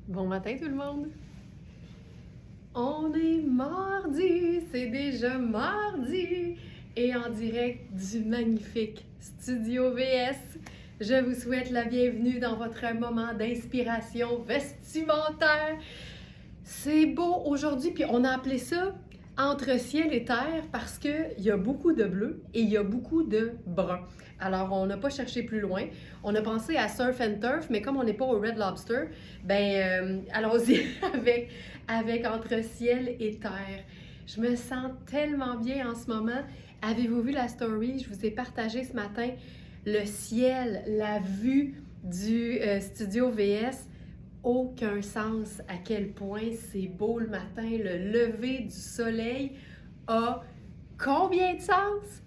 Bon matin tout le monde! On est mardi, c'est déjà mardi! Et en direct du magnifique Studio VS, je vous souhaite la bienvenue dans votre moment d'inspiration vestimentaire. C'est beau aujourd'hui, puis on a appelé ça entre ciel et terre parce qu'il y a beaucoup de bleu et il y a beaucoup de brun. Alors, on n'a pas cherché plus loin. On a pensé à Surf and Turf, mais comme on n'est pas au Red Lobster, allons-y avec entre ciel et terre. Je me sens tellement bien en ce moment. Avez-vous vu la story? Je vous ai partagé ce matin le ciel, la vue du Studio VS. Aucun sens à quel point c'est beau le matin. Le lever du soleil a combien de sens?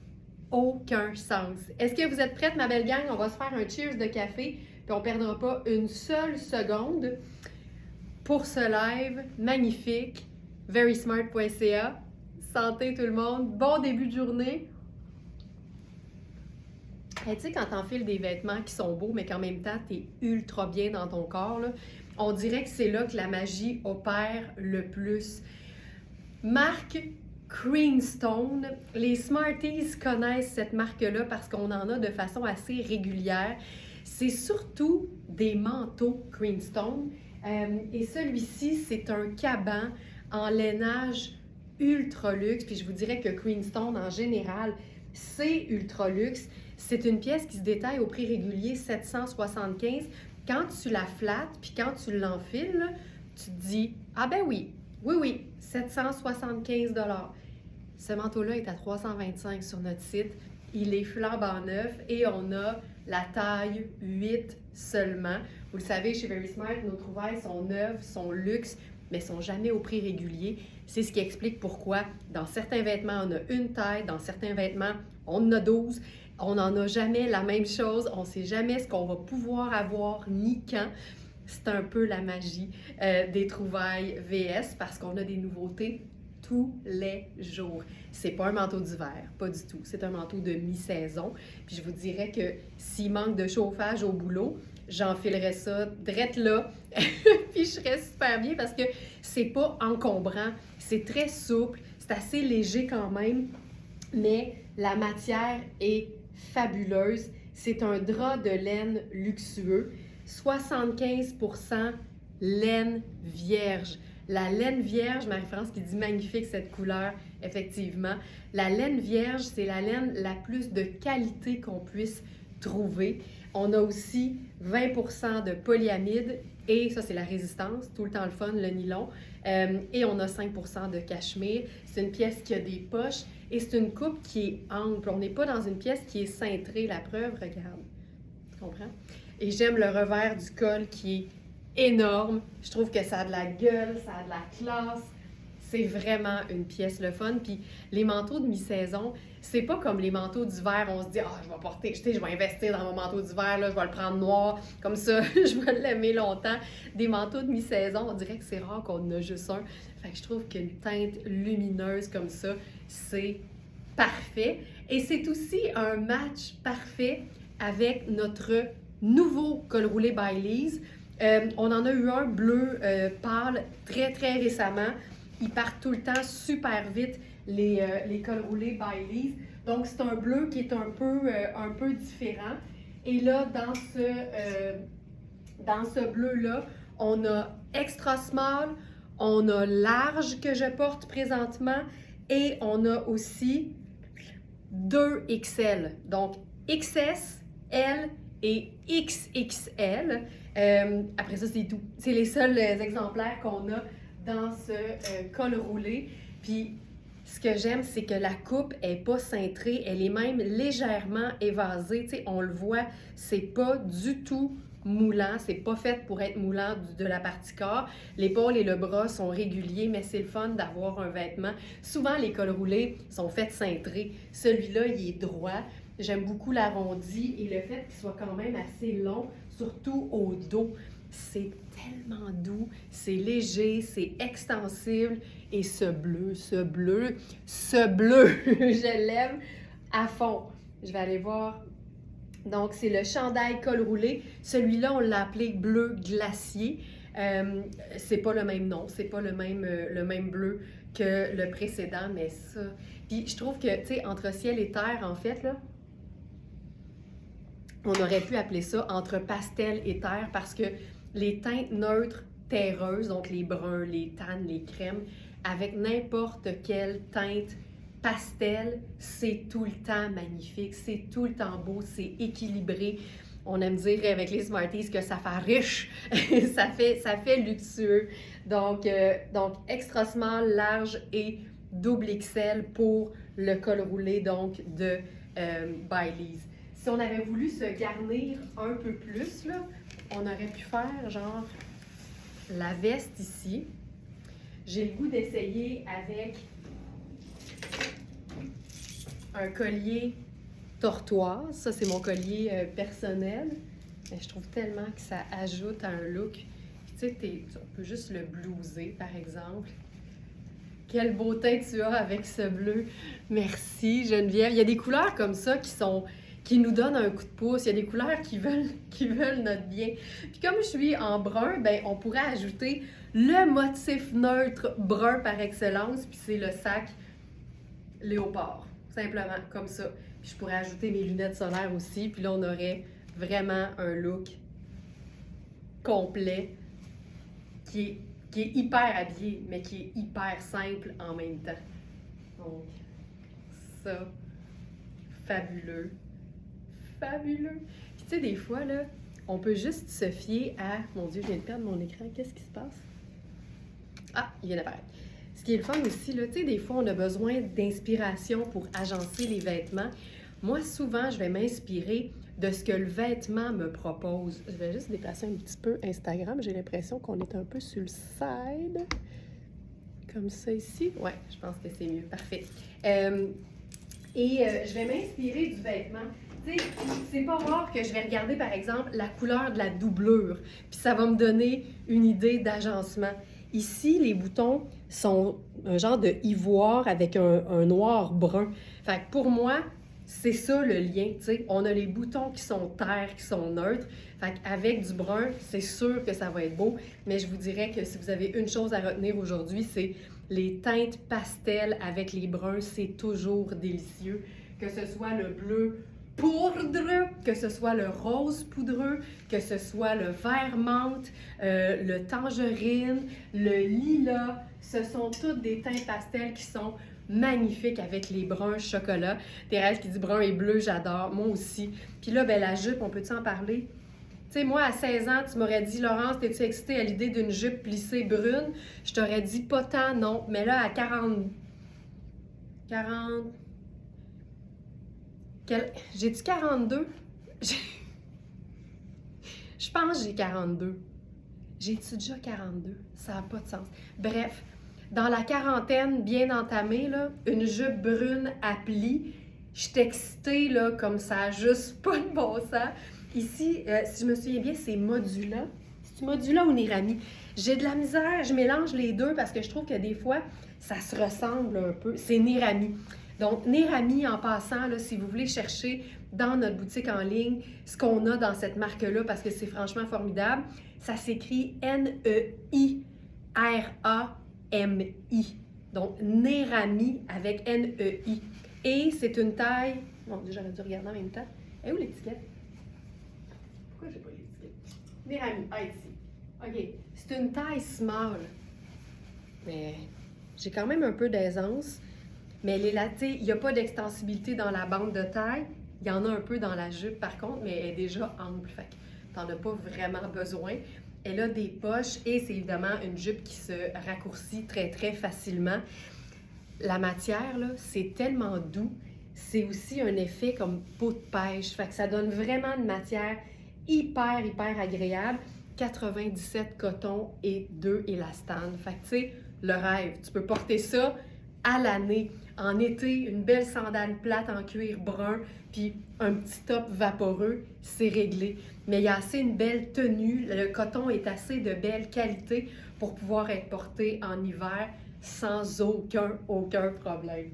Aucun sens. Est-ce que vous êtes prête, ma belle gang? On va se faire un cheers de café, puis on ne perdra pas une seule seconde pour ce live magnifique. Verysmart.ca. Santé tout le monde. Bon début de journée. Tu sais, quand t'enfiles des vêtements qui sont beaux, mais qu'en même temps, t'es ultra bien dans ton corps, là, on dirait que c'est là que la magie opère le plus. Marque Greenstone. Les Smarties connaissent cette marque-là parce qu'on en a de façon assez régulière. C'est surtout des manteaux Greenstone. Et celui-ci, c'est un caban en lainage ultra luxe. Puis je vous dirais que Greenstone, en général, c'est ultra luxe. C'est une pièce qui se détaille au prix régulier 775. Quand tu la flattes, puis quand tu l'enfiles, tu te dis « Ah ben oui, 775 $. Ce manteau-là est à 325 sur notre site. Il est flambant neuf et on a la taille 8 seulement. Vous le savez, chez Verysmart, nos trouvailles sont neuves, sont luxe, mais sont jamais au prix régulier. C'est ce qui explique pourquoi dans certains vêtements, on a une taille, dans certains vêtements, on en a 12. On n'en a jamais la même chose. On ne sait jamais ce qu'on va pouvoir avoir ni quand. C'est un peu la magie des trouvailles VS parce qu'on a des nouveautés tous les jours. C'est pas un manteau d'hiver, pas du tout. C'est un manteau de mi-saison. Puis je vous dirais que s'il manque de chauffage au boulot, j'enfilerais ça drette là, puis je serais super bien parce que c'est pas encombrant, c'est très souple, c'est assez léger quand même, mais la matière est fabuleuse. C'est un drap de laine luxueux, 75% laine vierge. La laine vierge, Marie-France qui dit magnifique cette couleur, effectivement. La laine vierge, c'est la laine la plus de qualité qu'on puisse trouver. On a aussi 20% de polyamide et ça, c'est la résistance, tout le temps le fun, le nylon. Et on a 5% de cachemire. C'est une pièce qui a des poches et c'est une coupe qui est ample. On n'est pas dans une pièce qui est cintrée. La preuve, regarde. Tu comprends? Et j'aime le revers du col qui est énorme. Je trouve que ça a de la gueule, ça a de la classe. C'est vraiment une pièce le fun. Puis les manteaux de mi-saison, c'est pas comme les manteaux d'hiver, on se dit « Ah, je vais porter, je vais investir dans mon manteau d'hiver, là, je vais le prendre noir, comme ça, je vais l'aimer longtemps. » Des manteaux de mi-saison, on dirait que c'est rare qu'on en a juste un. Fait que je trouve qu'une teinte lumineuse comme ça, c'est parfait. Et c'est aussi un match parfait avec notre nouveau col roulé by Lee's. On en a eu un bleu pâle très, très récemment. Ils partent tout le temps super vite, les cols roulés by Lee's. Donc, c'est un bleu qui est un peu différent. Et là, dans ce bleu-là, on a extra small, on a large que je porte présentement et on a aussi 2XL. Donc, XS, L et XXL. Après ça, c'est tout. C'est les seuls exemplaires qu'on a dans ce col roulé. Puis, ce que j'aime, c'est que la coupe n'est pas cintrée, elle est même légèrement évasée. Tu sais, on le voit, c'est pas du tout moulant, c'est pas fait pour être moulant de la partie corps. L'épaule et le bras sont réguliers, mais c'est le fun d'avoir un vêtement. Souvent, les cols roulés sont faits cintrés. Celui-là, il est droit. J'aime beaucoup l'arrondi et le fait qu'il soit quand même assez long, surtout au dos. C'est tellement doux, c'est léger, c'est extensible. Et ce bleu, je l'aime à fond. Je vais aller voir. Donc, c'est le chandail col roulé. Celui-là, on l'a appelé bleu glacier. C'est pas le même nom, c'est pas le même bleu que le précédent, mais ça... Puis je trouve que, tu sais, entre ciel et terre, en fait, là, on aurait pu appeler ça entre pastel et terre parce que les teintes neutres terreuses, donc les bruns, les tannes, les crèmes, avec n'importe quelle teinte pastel, c'est tout le temps magnifique, c'est tout le temps beau, c'est équilibré. On aime dire avec les Smarties que ça fait riche, ça fait luxueux. Donc extra small, large et double XL pour le col roulé donc de Baileys. Si on avait voulu se garnir un peu plus, là, on aurait pu faire genre la veste ici. J'ai le goût d'essayer avec un collier tortoise. Ça, c'est mon collier personnel. Mais je trouve tellement que ça ajoute à un look. Tu sais, on peut juste le blouser, par exemple. Quelle beauté tu as avec ce bleu. Merci, Geneviève. Il y a des couleurs comme ça qui nous donnent un coup de pouce. Il y a des couleurs qui veulent notre bien. Puis comme je suis en brun, ben on pourrait ajouter le motif neutre brun par excellence, puis c'est le sac léopard. Simplement, comme ça. Puis je pourrais ajouter mes lunettes solaires aussi, puis là, on aurait vraiment un look complet qui est hyper habillé, mais qui est hyper simple en même temps. Donc, ça, fabuleux. Fabuleux. Puis tu sais, des fois, là, on peut juste se fier à... Mon Dieu, je viens de perdre mon écran. Qu'est-ce qui se passe? Ah, il vient d'apparaître. Ce qui est le fun aussi, là, tu sais, des fois, on a besoin d'inspiration pour agencer les vêtements. Moi, souvent, je vais m'inspirer de ce que le vêtement me propose. Je vais juste déplacer un petit peu Instagram. J'ai l'impression qu'on est un peu sur le side. Comme ça ici. Ouais, je pense que c'est mieux. Parfait. Je vais m'inspirer du vêtement. Tu sais, c'est pas rare que je vais regarder, par exemple, la couleur de la doublure. Puis ça va me donner une idée d'agencement. Ici, les boutons sont un genre de ivoire avec un noir brun. Fait que pour moi, c'est ça le lien, tu sais. On a les boutons qui sont terre, qui sont neutres. Fait qu'avec du brun, c'est sûr que ça va être beau. Mais je vous dirais que si vous avez une chose à retenir aujourd'hui, c'est les teintes pastel avec les bruns, c'est toujours délicieux. Que ce soit le bleu poudre, que ce soit le rose poudreux, que ce soit le vert menthe, le tangerine, le lilas, ce sont toutes des teintes pastels qui sont magnifiques avec les bruns chocolat. Thérèse qui dit brun et bleu, j'adore, moi aussi. Puis là, ben, la jupe, on peut-tu en parler? Tu sais, moi, à 16 ans, tu m'aurais dit, Laurence, t'es-tu excitée à l'idée d'une jupe plissée brune? Je t'aurais dit pas tant, non. Mais là, à 40... J'ai-tu 42? Je pense que j'ai 42. J'ai-tu déjà 42? Ça n'a pas de sens. Bref, dans la quarantaine bien entamée, là, une jupe brune à plis, je suis excitée là, comme ça, n'a juste pas de bon sens. Ici, si je me souviens bien, c'est Modula. C'est Modula ou Nérami? J'ai de la misère, je mélange les deux parce que je trouve que des fois, ça se ressemble un peu. C'est Nérami. Donc, Nérami, en passant, là, si vous voulez chercher dans notre boutique en ligne ce qu'on a dans cette marque-là, parce que c'est franchement formidable, ça s'écrit Neirami. Donc, Nérami avec Nei. Et c'est une taille... Bon, j'aurais dû regarder en même temps. Et où l'étiquette? Pourquoi j'ai pas l'étiquette? Nérami, ici. OK. C'est une taille small. Mais j'ai quand même un peu d'aisance. Mais les lattés, il n'y a pas d'extensibilité dans la bande de taille. Il y en a un peu dans la jupe, par contre, mais elle est déjà ample. Fait que t'en as pas vraiment besoin. Elle a des poches et c'est évidemment une jupe qui se raccourcit très, très facilement. La matière, là, c'est tellement doux. C'est aussi un effet comme peau de pêche. Fait que ça donne vraiment une matière hyper, hyper agréable. 97 coton et 2 élastane. Fait que, tu sais, le rêve. Tu peux porter ça à l'année. En été, une belle sandale plate en cuir brun, puis un petit top vaporeux, c'est réglé. Mais il y a assez une belle tenue. Le coton est assez de belle qualité pour pouvoir être porté en hiver sans aucun problème.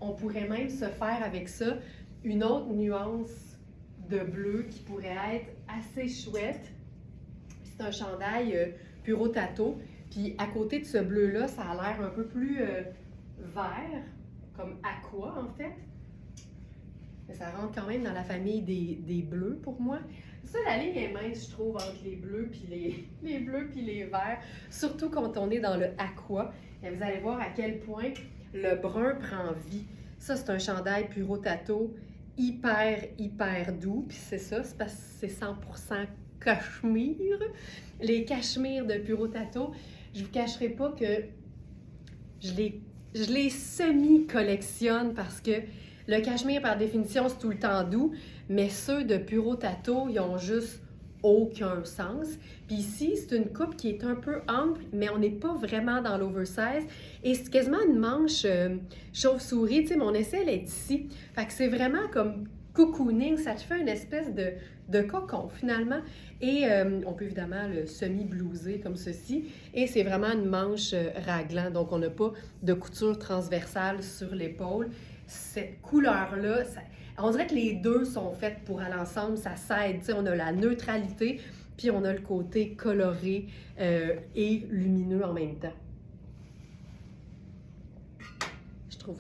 On pourrait même se faire avec ça une autre nuance de bleu qui pourrait être assez chouette. C'est un chandail Puro Tato. Puis à côté de ce bleu-là, ça a l'air un peu plus vert, comme aqua en fait. Mais ça rentre quand même dans la famille des bleus pour moi. Ça, la ligne est mince, je trouve, entre les bleus puis les bleus puis les verts. Surtout quand on est dans le aqua. Et vous allez voir à quel point le brun prend vie. Ça, c'est un chandail Puro Tato hyper doux. Puis c'est ça, c'est parce que c'est 100% cachemire. Les cachemires de Puro Tato, je vous cacherai pas que je les semi-collectionne parce que le cachemire, par définition, c'est tout le temps doux, mais ceux de Puro Tato, ils ont juste aucun sens. Puis ici, c'est une coupe qui est un peu ample, mais on n'est pas vraiment dans l'oversize. Et c'est quasiment une manche chauve-souris, tu sais, mon essai, elle est ici. Fait que c'est vraiment comme cocooning, ça te fait une espèce de cocon, finalement. Et on peut évidemment le semi-blouser comme ceci. Et c'est vraiment une manche raglan, donc on n'a pas de couture transversale sur l'épaule. Cette couleur-là, on dirait que les deux sont faites pour aller ensemble, ça s'aide. Tu sais, on a la neutralité, puis on a le côté coloré et lumineux en même temps. Je trouve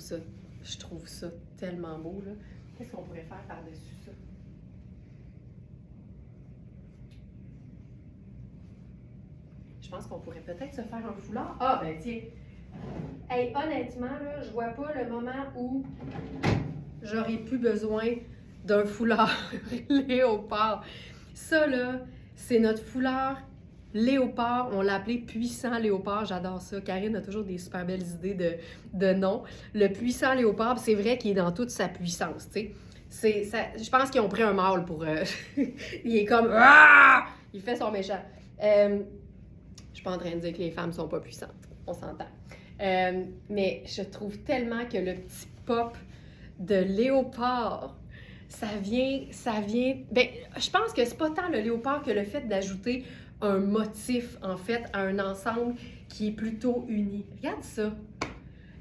ça tellement beau, là. Qu'est-ce qu'on pourrait faire par-dessus ça? Je pense qu'on pourrait peut-être se faire un foulard. Ah, ben tiens! Hey, honnêtement, là, je vois pas le moment où j'aurais plus besoin d'un foulard léopard. Ça, là, c'est notre foulard léopard. On l'a appelé puissant léopard. J'adore ça. Karine a toujours des super belles idées de nom. Le puissant léopard, c'est vrai qu'il est dans toute sa puissance, tu sais. Je pense qu'ils ont pris un mâle pour... il est comme... Ah! Il fait son méchant. Je suis pas en train de dire que les femmes sont pas puissantes. On s'entend. Mais je trouve tellement que le petit pop de léopard, ça vient... Ben, je pense que c'est pas tant le léopard que le fait d'ajouter un motif, en fait, à un ensemble qui est plutôt uni. Regarde ça.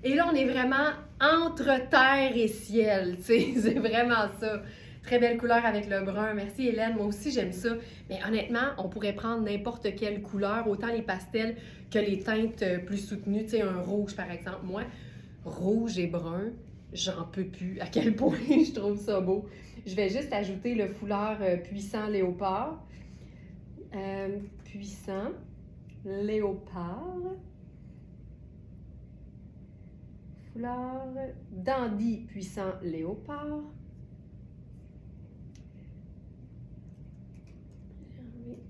Et là, on est vraiment entre terre et ciel, tu sais, c'est vraiment ça. Très belle couleur avec le brun. Merci Hélène, moi aussi j'aime ça. Mais honnêtement, on pourrait prendre n'importe quelle couleur, autant les pastels que les teintes plus soutenues. Tu sais, un rouge par exemple. Moi, rouge et brun, j'en peux plus. À quel point je trouve ça beau. Je vais juste ajouter le foulard puissant léopard. Puissant léopard. Foulard dandy puissant léopard.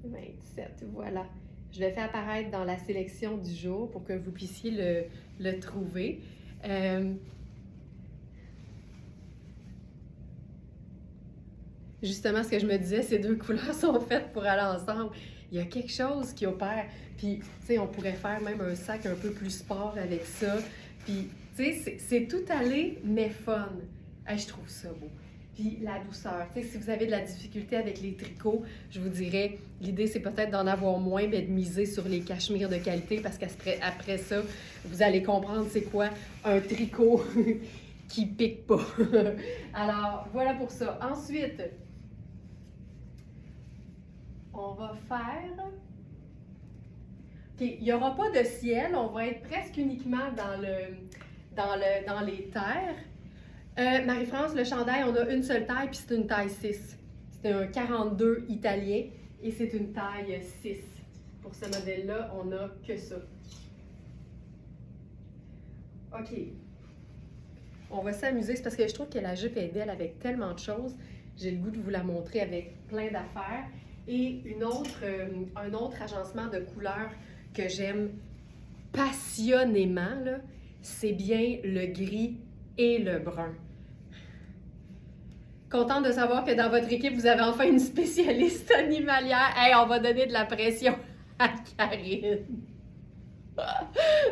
27, voilà. Je le fais apparaître dans la sélection du jour pour que vous puissiez le trouver. Justement, ce que je me disais, ces deux couleurs sont faites pour aller ensemble. Il y a quelque chose qui opère. Puis, tu sais, on pourrait faire même un sac un peu plus sport avec ça. Puis, tu sais, c'est tout allé, mais fun. Hey, je trouve ça beau. Puis la douceur. Tu sais, si vous avez de la difficulté avec les tricots, je vous dirais, l'idée, c'est peut-être d'en avoir moins, mais de miser sur les cachemires de qualité, parce qu'après ça, vous allez comprendre c'est quoi un tricot qui pique pas. Alors, voilà pour ça. Ensuite, on va faire... OK, il n'y aura pas de ciel, on va être presque uniquement dans les terres. Marie-France, le chandail, on a une seule taille, puis c'est une taille 6. C'est un 42 italien, et c'est une taille 6. Pour ce modèle-là, on n'a que ça. OK. On va s'amuser, c'est parce que je trouve que la jupe est belle avec tellement de choses. J'ai le goût de vous la montrer avec plein d'affaires. Et un autre agencement de couleurs que j'aime passionnément, là, c'est bien le gris et le brun. Contente de savoir que dans votre équipe, vous avez enfin une spécialiste animalière. Hey, on va donner de la pression à Karine.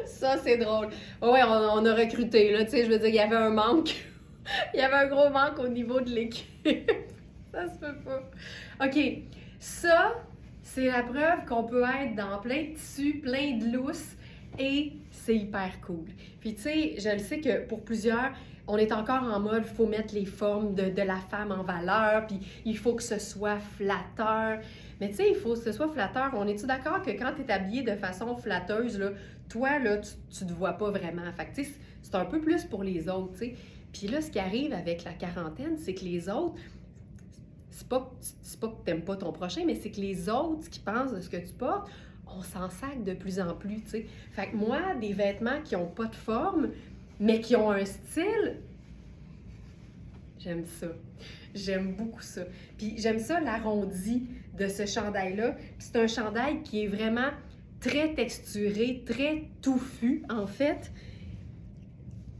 Ça, c'est drôle. Ouais, on a recruté, là, tu sais, je veux dire, il y avait un manque. Il y avait un gros manque au niveau de l'équipe. Ça se peut pas. OK, ça, c'est la preuve qu'on peut être dans plein de tissus, plein de lousses, et c'est hyper cool. Puis, tu sais, je le sais que pour plusieurs, on est encore en mode, il faut mettre les formes de la femme en valeur, puis il faut que ce soit flatteur. Mais tu sais, il faut que ce soit flatteur. On est-tu d'accord que quand tu es habillé de façon flatteuse, là, toi, là, tu te vois pas vraiment. Fait que tu sais, c'est un peu plus pour les autres, tu sais. Puis là, ce qui arrive avec la quarantaine, c'est que les autres, c'est pas que t'aimes pas ton prochain, mais c'est que les autres, ce qu'ils pensent de ce que tu portes, on s'en sac de plus en plus, tu sais. Fait que moi, des vêtements qui ont pas de forme, mais qui ont un style, j'aime ça. J'aime beaucoup ça. Puis j'aime ça, l'arrondi de ce chandail-là. Puis c'est un chandail qui est vraiment très texturé, très touffu, en fait.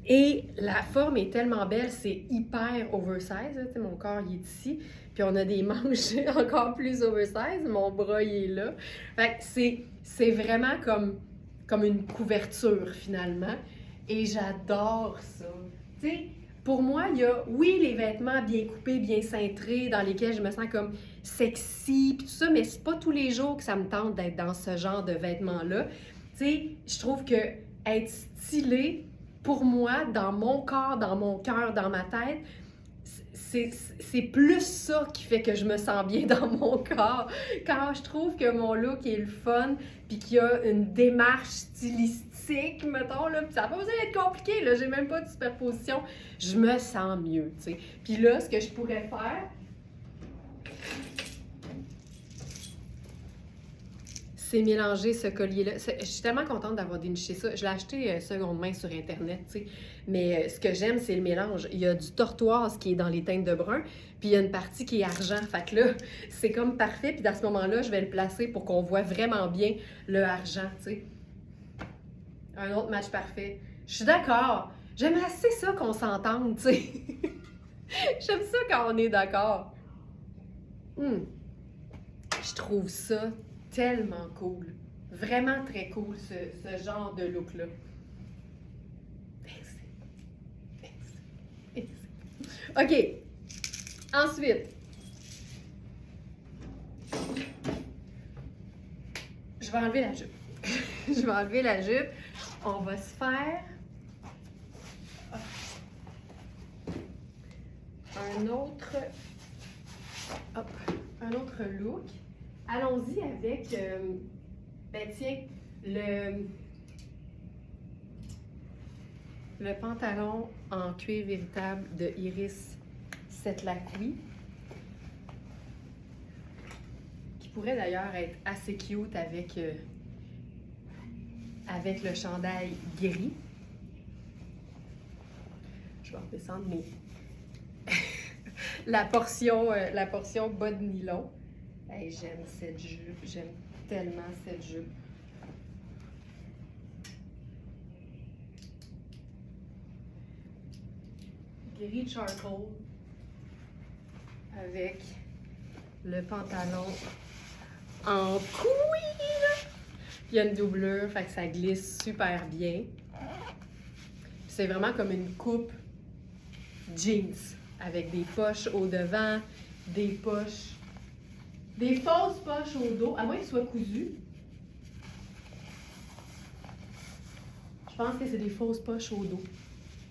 Et la forme est tellement belle, c'est hyper oversize. Là, mon corps, il est ici. Puis on a des manches encore plus oversize. Mon bras, il est là. Fait que c'est vraiment comme une couverture, finalement. Et j'adore ça. Tu sais, pour moi, il y a, oui, les vêtements bien coupés, bien cintrés, dans lesquels je me sens comme sexy, puis tout ça, mais c'est pas tous les jours que ça me tente d'être dans ce genre de vêtements-là. Tu sais, je trouve que être stylé, pour moi, dans mon corps, dans mon cœur, dans ma tête, c'est plus ça qui fait que je me sens bien dans mon corps. Quand je trouve que mon look est le fun, puis qu'il y a une démarche stylistique, mettons, là, puis ça n'a pas besoin d'être compliqué, là, j'ai même pas de superposition, je me sens mieux, tu sais. Puis là, ce que je pourrais faire, c'est mélanger ce collier-là. Je suis tellement contente d'avoir déniché ça. Je l'ai acheté seconde main sur Internet, tu sais. Mais ce que j'aime, c'est le mélange. Il y a du tortoise qui est dans les teintes de brun, puis il y a une partie qui est argent. Fait que là, c'est comme parfait. Puis à ce moment-là, je vais le placer pour qu'on voit vraiment bien le argent, tu sais. Un autre match parfait. Je suis d'accord. J'aime assez ça qu'on s'entende, tu sais. J'aime ça quand on est d'accord. Je trouve ça tellement cool. Vraiment très cool, ce genre de look-là. OK. Ensuite, je vais enlever la jupe. Je vais enlever la jupe. On va se faire un autre look. Allons-y avec, ben tiens, le pantalon en cuir véritable de Iris Setlacqui, qui pourrait d'ailleurs être assez cute avec le chandail gris. Je vais redescendre la portion bas de nylon. Hey, j'aime cette jupe, j'aime tellement cette jupe. Gris charcoal avec le pantalon en cuir. Il y a une doublure, fait que ça glisse super bien. C'est vraiment comme une coupe jeans avec des poches au devant, des fausses poches au dos, à moins qu'ils soient cousus. Je pense que c'est des fausses poches au dos.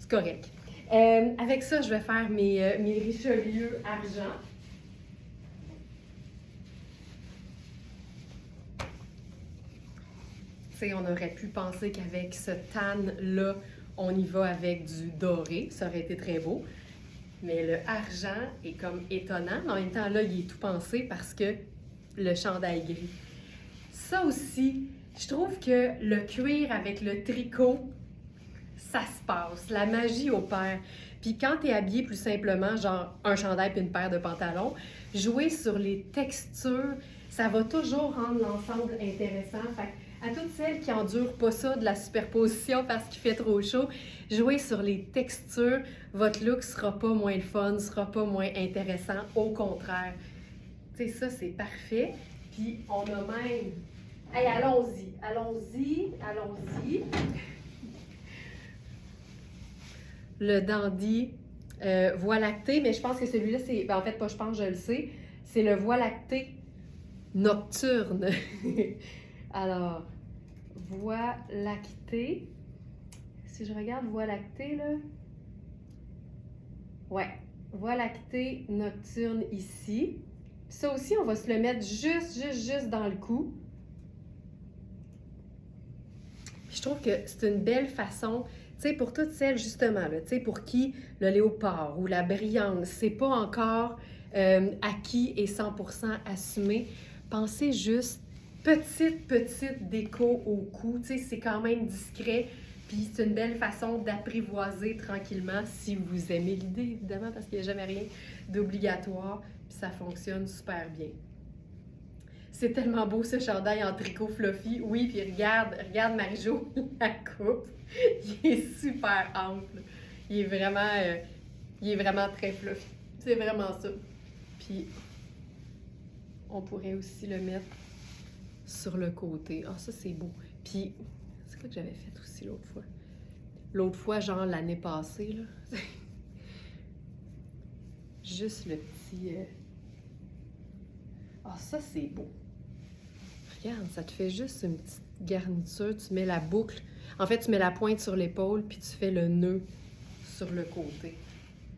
C'est correct. Avec ça, je vais faire mes Richelieu argent. Tu sais, on aurait pu penser qu'avec ce tan-là, on y va avec du doré. Ça aurait été très beau. Mais le argent est comme étonnant. Mais en même temps, là, il est tout pensé parce que le chandail gris. Ça aussi, je trouve que le cuir avec le tricot, ça se passe. La magie opère. Puis quand tu es habillé plus simplement, genre un chandail puis une paire de pantalons, jouer sur les textures, ça va toujours rendre l'ensemble intéressant. Fait à toutes celles qui endurent pas ça de la superposition parce qu'il fait trop chaud, jouer sur les textures, votre look sera pas moins le fun, sera pas moins intéressant, au contraire. Tu sais, ça, c'est parfait. Puis on a même... Hey, allons-y. Le dandy Voie lactée, mais je pense que celui-là, c'est... Ben, en fait, pas je pense, je le sais. C'est le Voie lactée nocturne. Alors, Voie lactée. Si je regarde Voie lactée, là... Ouais, Voie lactée nocturne ici. Puis ça aussi, on va se le mettre juste dans le cou. Puis je trouve que c'est une belle façon, tu sais, pour toutes celles, justement, tu sais, pour qui le léopard ou la brillante, c'est pas encore acquis et 100% assumé, pensez juste petite déco au cou, tu sais, c'est quand même discret, puis c'est une belle façon d'apprivoiser tranquillement si vous aimez l'idée, évidemment, parce qu'il n'y a jamais rien d'obligatoire, puis ça fonctionne super bien. C'est tellement beau ce chandail en tricot fluffy. Oui, puis regarde Marie-Jo, la coupe. Il est super ample. Il est vraiment très fluffy. C'est vraiment ça. Puis, on pourrait aussi le mettre sur le côté. Ah, ça, c'est beau. Puis, c'est quoi que j'avais fait aussi l'autre fois? L'autre fois, genre l'année passée, là. Juste le petit... Ah, ça, c'est beau. Regarde, ça te fait juste une petite garniture. Tu mets la boucle. En fait, tu mets la pointe sur l'épaule, puis tu fais le nœud sur le côté.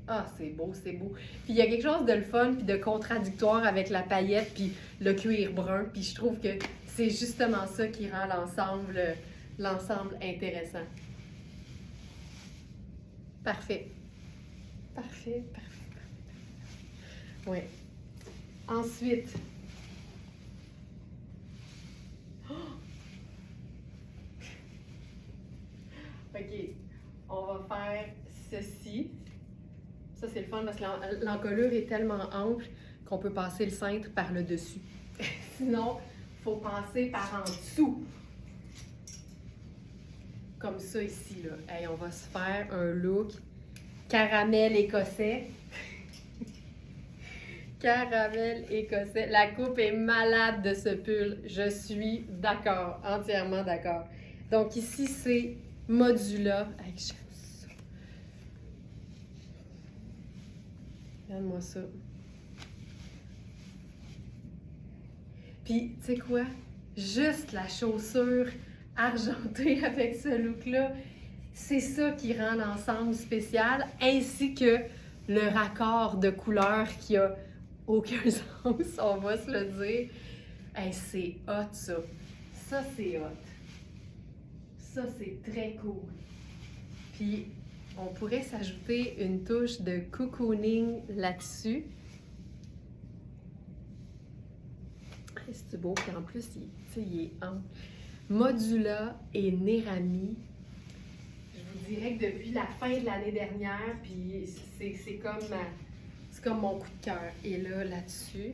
Ah, c'est beau, c'est beau. Puis il y a quelque chose de le fun, puis de contradictoire avec la paillette, puis le cuir brun. Puis je trouve que c'est justement ça qui rend l'ensemble intéressant. Parfait. Parfait. Oui. Ensuite... OK, on va faire ceci. Ça, c'est le fun parce que l'encolure est tellement ample qu'on peut passer le cintre par le dessus. Sinon, il faut passer par en dessous. Comme ça ici, là. Hey, on va se faire un look caramel écossais. Caramel écossais. La coupe est malade de ce pull. Je suis d'accord, entièrement d'accord. Donc ici, c'est Modula. Hey, j'aime ça. Regarde-moi ça. Puis, tu sais quoi? Juste la chaussure argentée avec ce look-là, c'est ça qui rend l'ensemble spécial, ainsi que le raccord de couleurs qui a aucun sens, on va se le dire. Hey, c'est hot, ça. Ça, c'est hot. Ça, c'est très cool. Puis, on pourrait s'ajouter une touche de cocooning là-dessus. C'est beau, puis en plus, il est ample. Modula et Nerami. Je vous dirais que depuis la fin de l'année dernière, puis c'est comme mon coup de cœur. Et là-dessus,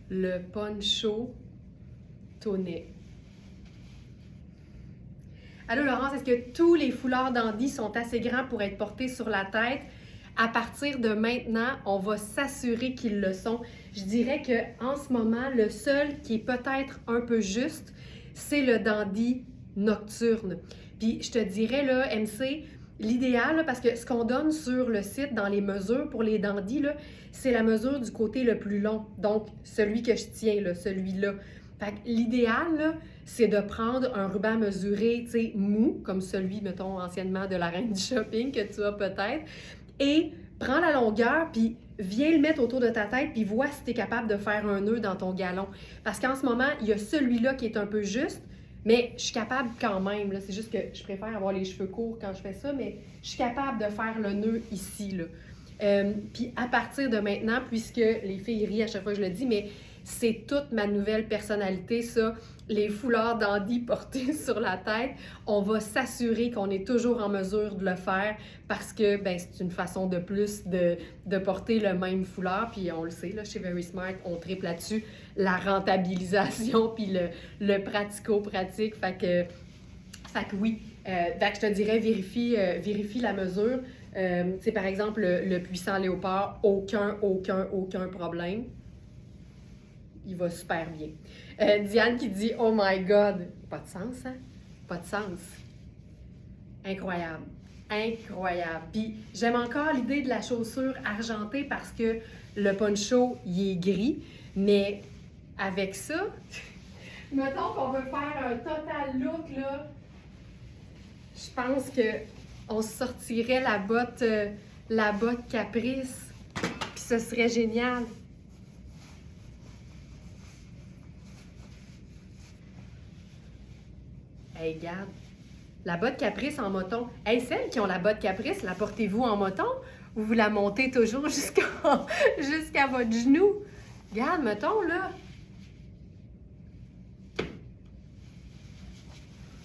le poncho tonnet. Allô Laurence, est-ce que tous les foulards d'Andy sont assez grands pour être portés sur la tête? À partir de maintenant, on va s'assurer qu'ils le sont. Je dirais qu'en ce moment, le seul qui est peut-être un peu juste, c'est le dandy nocturne. Puis je te dirais, là, MC, l'idéal, parce que ce qu'on donne sur le site dans les mesures pour les dandys, c'est la mesure du côté le plus long. Donc, celui que je tiens, là, celui-là. Fait que l'idéal, là, c'est de prendre un ruban mesuré, tu sais, mou, comme celui, mettons, anciennement de la reine du shopping que tu as peut-être, et prends la longueur, puis viens le mettre autour de ta tête, puis vois si tu es capable de faire un nœud dans ton galon. Parce qu'en ce moment, il y a celui-là qui est un peu juste, mais je suis capable quand même. C'est juste que je préfère avoir les cheveux courts quand je fais ça, mais je suis capable de faire le nœud ici, là. Puis à partir de maintenant, puisque les filles rient à chaque fois que je le dis, mais c'est toute ma nouvelle personnalité, ça, les foulards d'Andy portés sur la tête. On va s'assurer qu'on est toujours en mesure de le faire parce que c'est une façon de plus de porter le même foulard. Puis on le sait, là, chez Very Smart, on triple là-dessus la rentabilisation puis le pratico-pratique. Fait que oui, je te dirais, vérifie la mesure. C'est par exemple le puissant léopard, aucun problème. Il va super bien. Diane qui dit « Oh my God! » Pas de sens, hein? Pas de sens. Incroyable. Puis j'aime encore l'idée de la chaussure argentée parce que le poncho, il est gris. Mais avec ça, mettons qu'on veut faire un total look, là, je pense qu'on sortirait la botte la botte Caprice. Puis ce serait génial. Hey, regarde. La botte Caprice en moton. Hey, celles qui ont la botte Caprice, la portez-vous en moton ou vous la montez toujours jusqu'à votre genou? Regarde, mettons, là.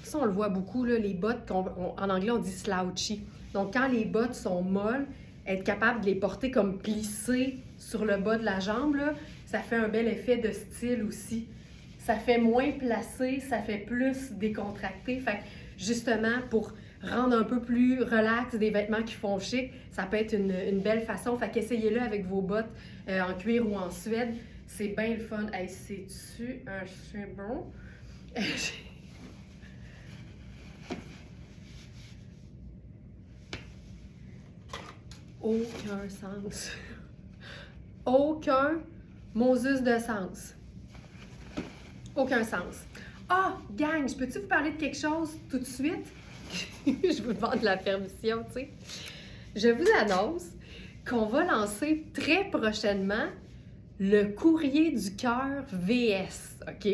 Ça, on le voit beaucoup, là, les bottes, en anglais, on dit slouchy. Donc, quand les bottes sont molles, être capable de les porter comme plissées sur le bas de la jambe, là, ça fait un bel effet de style aussi. Ça fait moins placé, ça fait plus décontracté. Fait que, justement, pour rendre un peu plus relax des vêtements qui font chic, ça peut être une belle façon. Fait qu'essayez-le avec vos bottes en cuir ou en suède. C'est bien le fun. Hey, c'est-tu un bon? Aucun sens. Aucun Moses de sens. Aucun sens. Ah, gang, je peux-tu vous parler de quelque chose tout de suite? Je vous demande la permission, tu sais. Je vous annonce qu'on va lancer très prochainement le courrier du cœur VS, OK?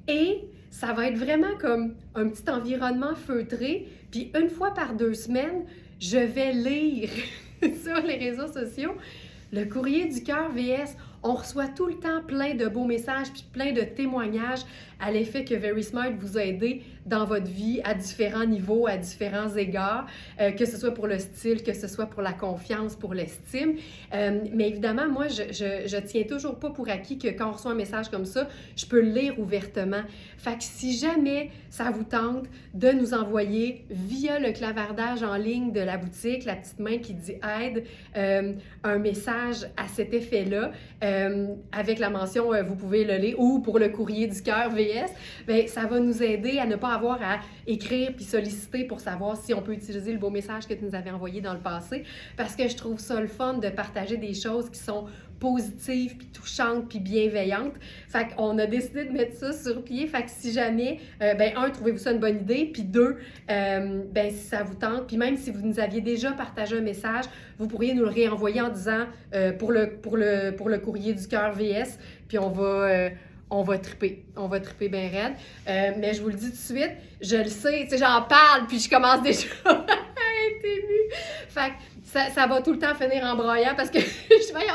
Et ça va être vraiment comme un petit environnement feutré. Puis une fois par 2 semaines, je vais lire sur les réseaux sociaux le courrier du cœur VS. On reçoit tout le temps plein de beaux messages puis plein de témoignages à l'effet que Very Smart vous a aidé dans votre vie à différents niveaux, à différents égards, que ce soit pour le style, que ce soit pour la confiance, pour l'estime. Mais évidemment, moi, je tiens toujours pas pour acquis que quand on reçoit un message comme ça, je peux le lire ouvertement. Fait que si jamais ça vous tente de nous envoyer via le clavardage en ligne de la boutique, la petite main qui dit « Aide », un message à cet effet-là, avec la mention « Vous pouvez le lire » ou pour le courrier du cœur VS, bien, ça va nous aider à ne pas avoir à écrire puis solliciter pour savoir si on peut utiliser le beau message que tu nous avais envoyé dans le passé, parce que je trouve ça le fun de partager des choses qui sont positives, puis touchantes, puis bienveillantes. Fait qu'on a décidé de mettre ça sur pied. Fait que si jamais, trouvez-vous ça une bonne idée, puis 2, si ça vous tente, puis même si vous nous aviez déjà partagé un message, vous pourriez nous le réenvoyer en disant pour le courrier du cœur VS, puis on va triper. On va triper bien raide. Mais je vous le dis tout de suite, je le sais, tu sais, j'en parle, puis je commence déjà à être émue. Fait que ça va tout le temps finir en broyant parce que je vais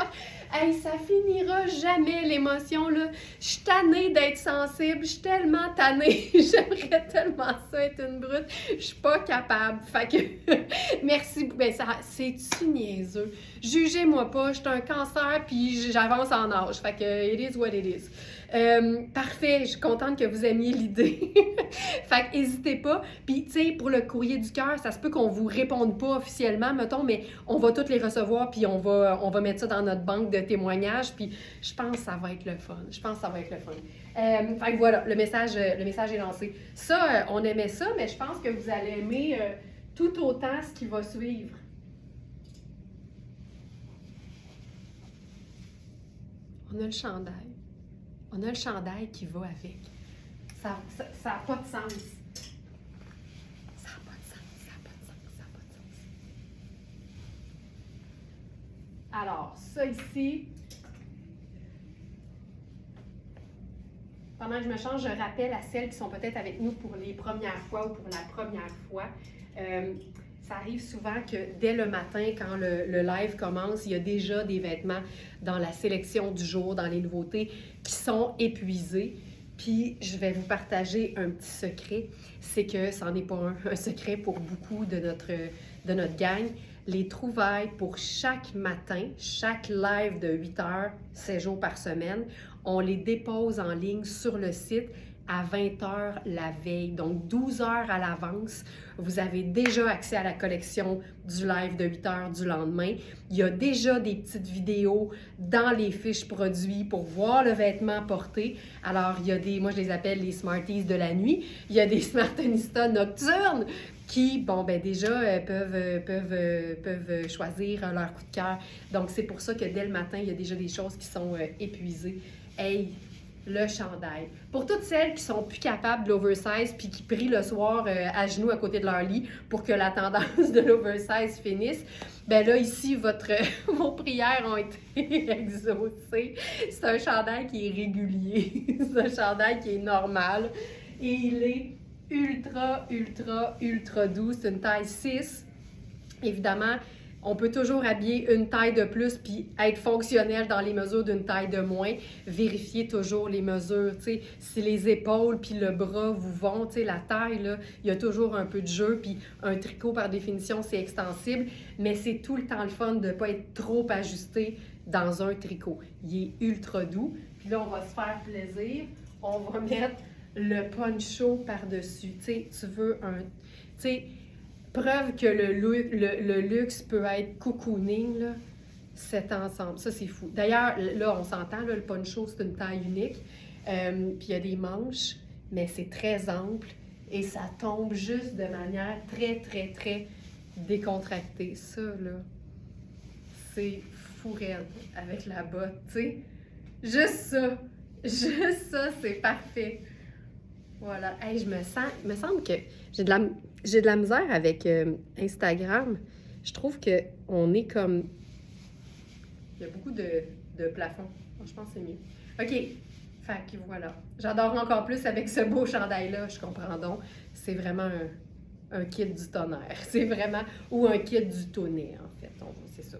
hey, ça finira jamais, l'émotion, là. Je suis tannée d'être sensible. Je suis tellement tannée. J'aimerais tellement ça être une brute. Je suis pas capable. Fait que, merci. Ben, c'est-tu niaiseux? Jugez-moi pas. Je suis un cancer, puis j'avance en âge. Fait que, it is what it is. Parfait. Je suis contente que vous aimiez l'idée. Fait que, n'hésitez pas. Puis, tu sais, pour le courrier du cœur, ça se peut qu'on vous réponde pas officiellement, mettons, mais on va toutes les recevoir, puis on va mettre ça dans notre banque de témoignages, puis je pense que ça va être le fun. Fait que voilà, le message est lancé. Ça, on aimait ça, mais je pense que vous allez aimer tout autant ce qui va suivre. On a le chandail. On a le chandail qui va avec. Ça n'a pas de sens. Ça n'a pas de sens. Alors, ça ici, pendant que je me change, je rappelle à celles qui sont peut-être avec nous pour les premières fois ou pour la première fois. Ça arrive souvent que dès le matin, quand le live commence, il y a déjà des vêtements dans la sélection du jour, dans les nouveautés, qui sont épuisés. Puis, je vais vous partager un petit secret. C'est que ça n'en est pas un secret pour beaucoup de notre gang. Les trouvailles pour chaque matin, chaque live de 8 heures, 7 jours par semaine, on les dépose en ligne sur le site à 20 heures la veille. Donc, 12 heures à l'avance, vous avez déjà accès à la collection du live de 8 heures du lendemain. Il y a déjà des petites vidéos dans les fiches produits pour voir le vêtement porté. Alors, il y a moi je les appelle les Smarties de la nuit. Il y a des Smartanistas nocturnes qui, déjà peuvent choisir leur coup de cœur. Donc, c'est pour ça que dès le matin, il y a déjà des choses qui sont épuisées. Hey, le chandail. Pour toutes celles qui sont plus capables de l'oversize puis qui prient le soir à genoux à côté de leur lit pour que la tendance de l'oversize finisse, ben là, ici, vos prières ont été exaucées. C'est un chandail qui est régulier. C'est un chandail qui est normal. Et il est ultra, ultra, ultra doux. C'est une taille 6. Évidemment, on peut toujours habiller une taille de plus puis être fonctionnel dans les mesures d'une taille de moins. Vérifiez toujours les mesures, tu sais, si les épaules puis le bras vous vont, tu sais, la taille, là, il y a toujours un peu de jeu, puis un tricot, par définition, c'est extensible, mais c'est tout le temps le fun de ne pas être trop ajusté dans un tricot. Il est ultra doux, puis là, on va se faire plaisir. On va mettre le poncho par-dessus, tu sais, tu veux un... Tu sais, preuve que le luxe peut être cocooning, là, cet ensemble. Ça, c'est fou. D'ailleurs, là, on s'entend, là, le poncho, c'est une taille unique. Puis il y a des manches, mais c'est très ample et ça tombe juste de manière très, très, très décontractée. Ça, là, c'est fou raide avec la botte, tu sais. Juste ça, c'est parfait. Voilà. Hey, il me semble que j'ai de la misère avec Instagram. Je trouve qu'on est comme... Il y a beaucoup de plafonds. Je pense que c'est mieux. OK. Fait que voilà. J'adore encore plus avec ce beau chandail-là. Je comprends donc. C'est vraiment un kit du tonnerre. C'est vraiment... Ou un kit du tonnet, en fait. C'est ça.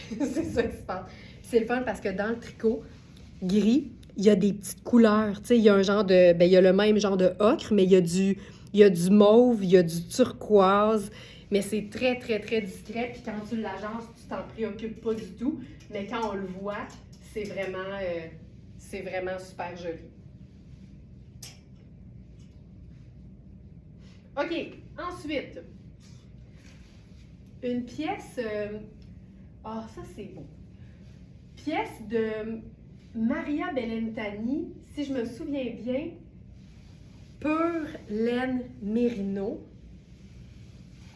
C'est ça qui se passe. C'est le fun parce que dans le tricot gris, il y a des petites couleurs. Tu sais, il y a un genre de... Ben, il y a le même genre de ocre, mais il y a du mauve, il y a du turquoise. Mais c'est très, très, très discret. Puis quand tu l'agences, tu t'en préoccupes pas du tout. Mais quand on le voit, c'est vraiment super joli. OK. Ensuite, une pièce... Ah, ça, c'est beau. Pièce de Maria Bellentani, si je me souviens bien, pure laine mérino,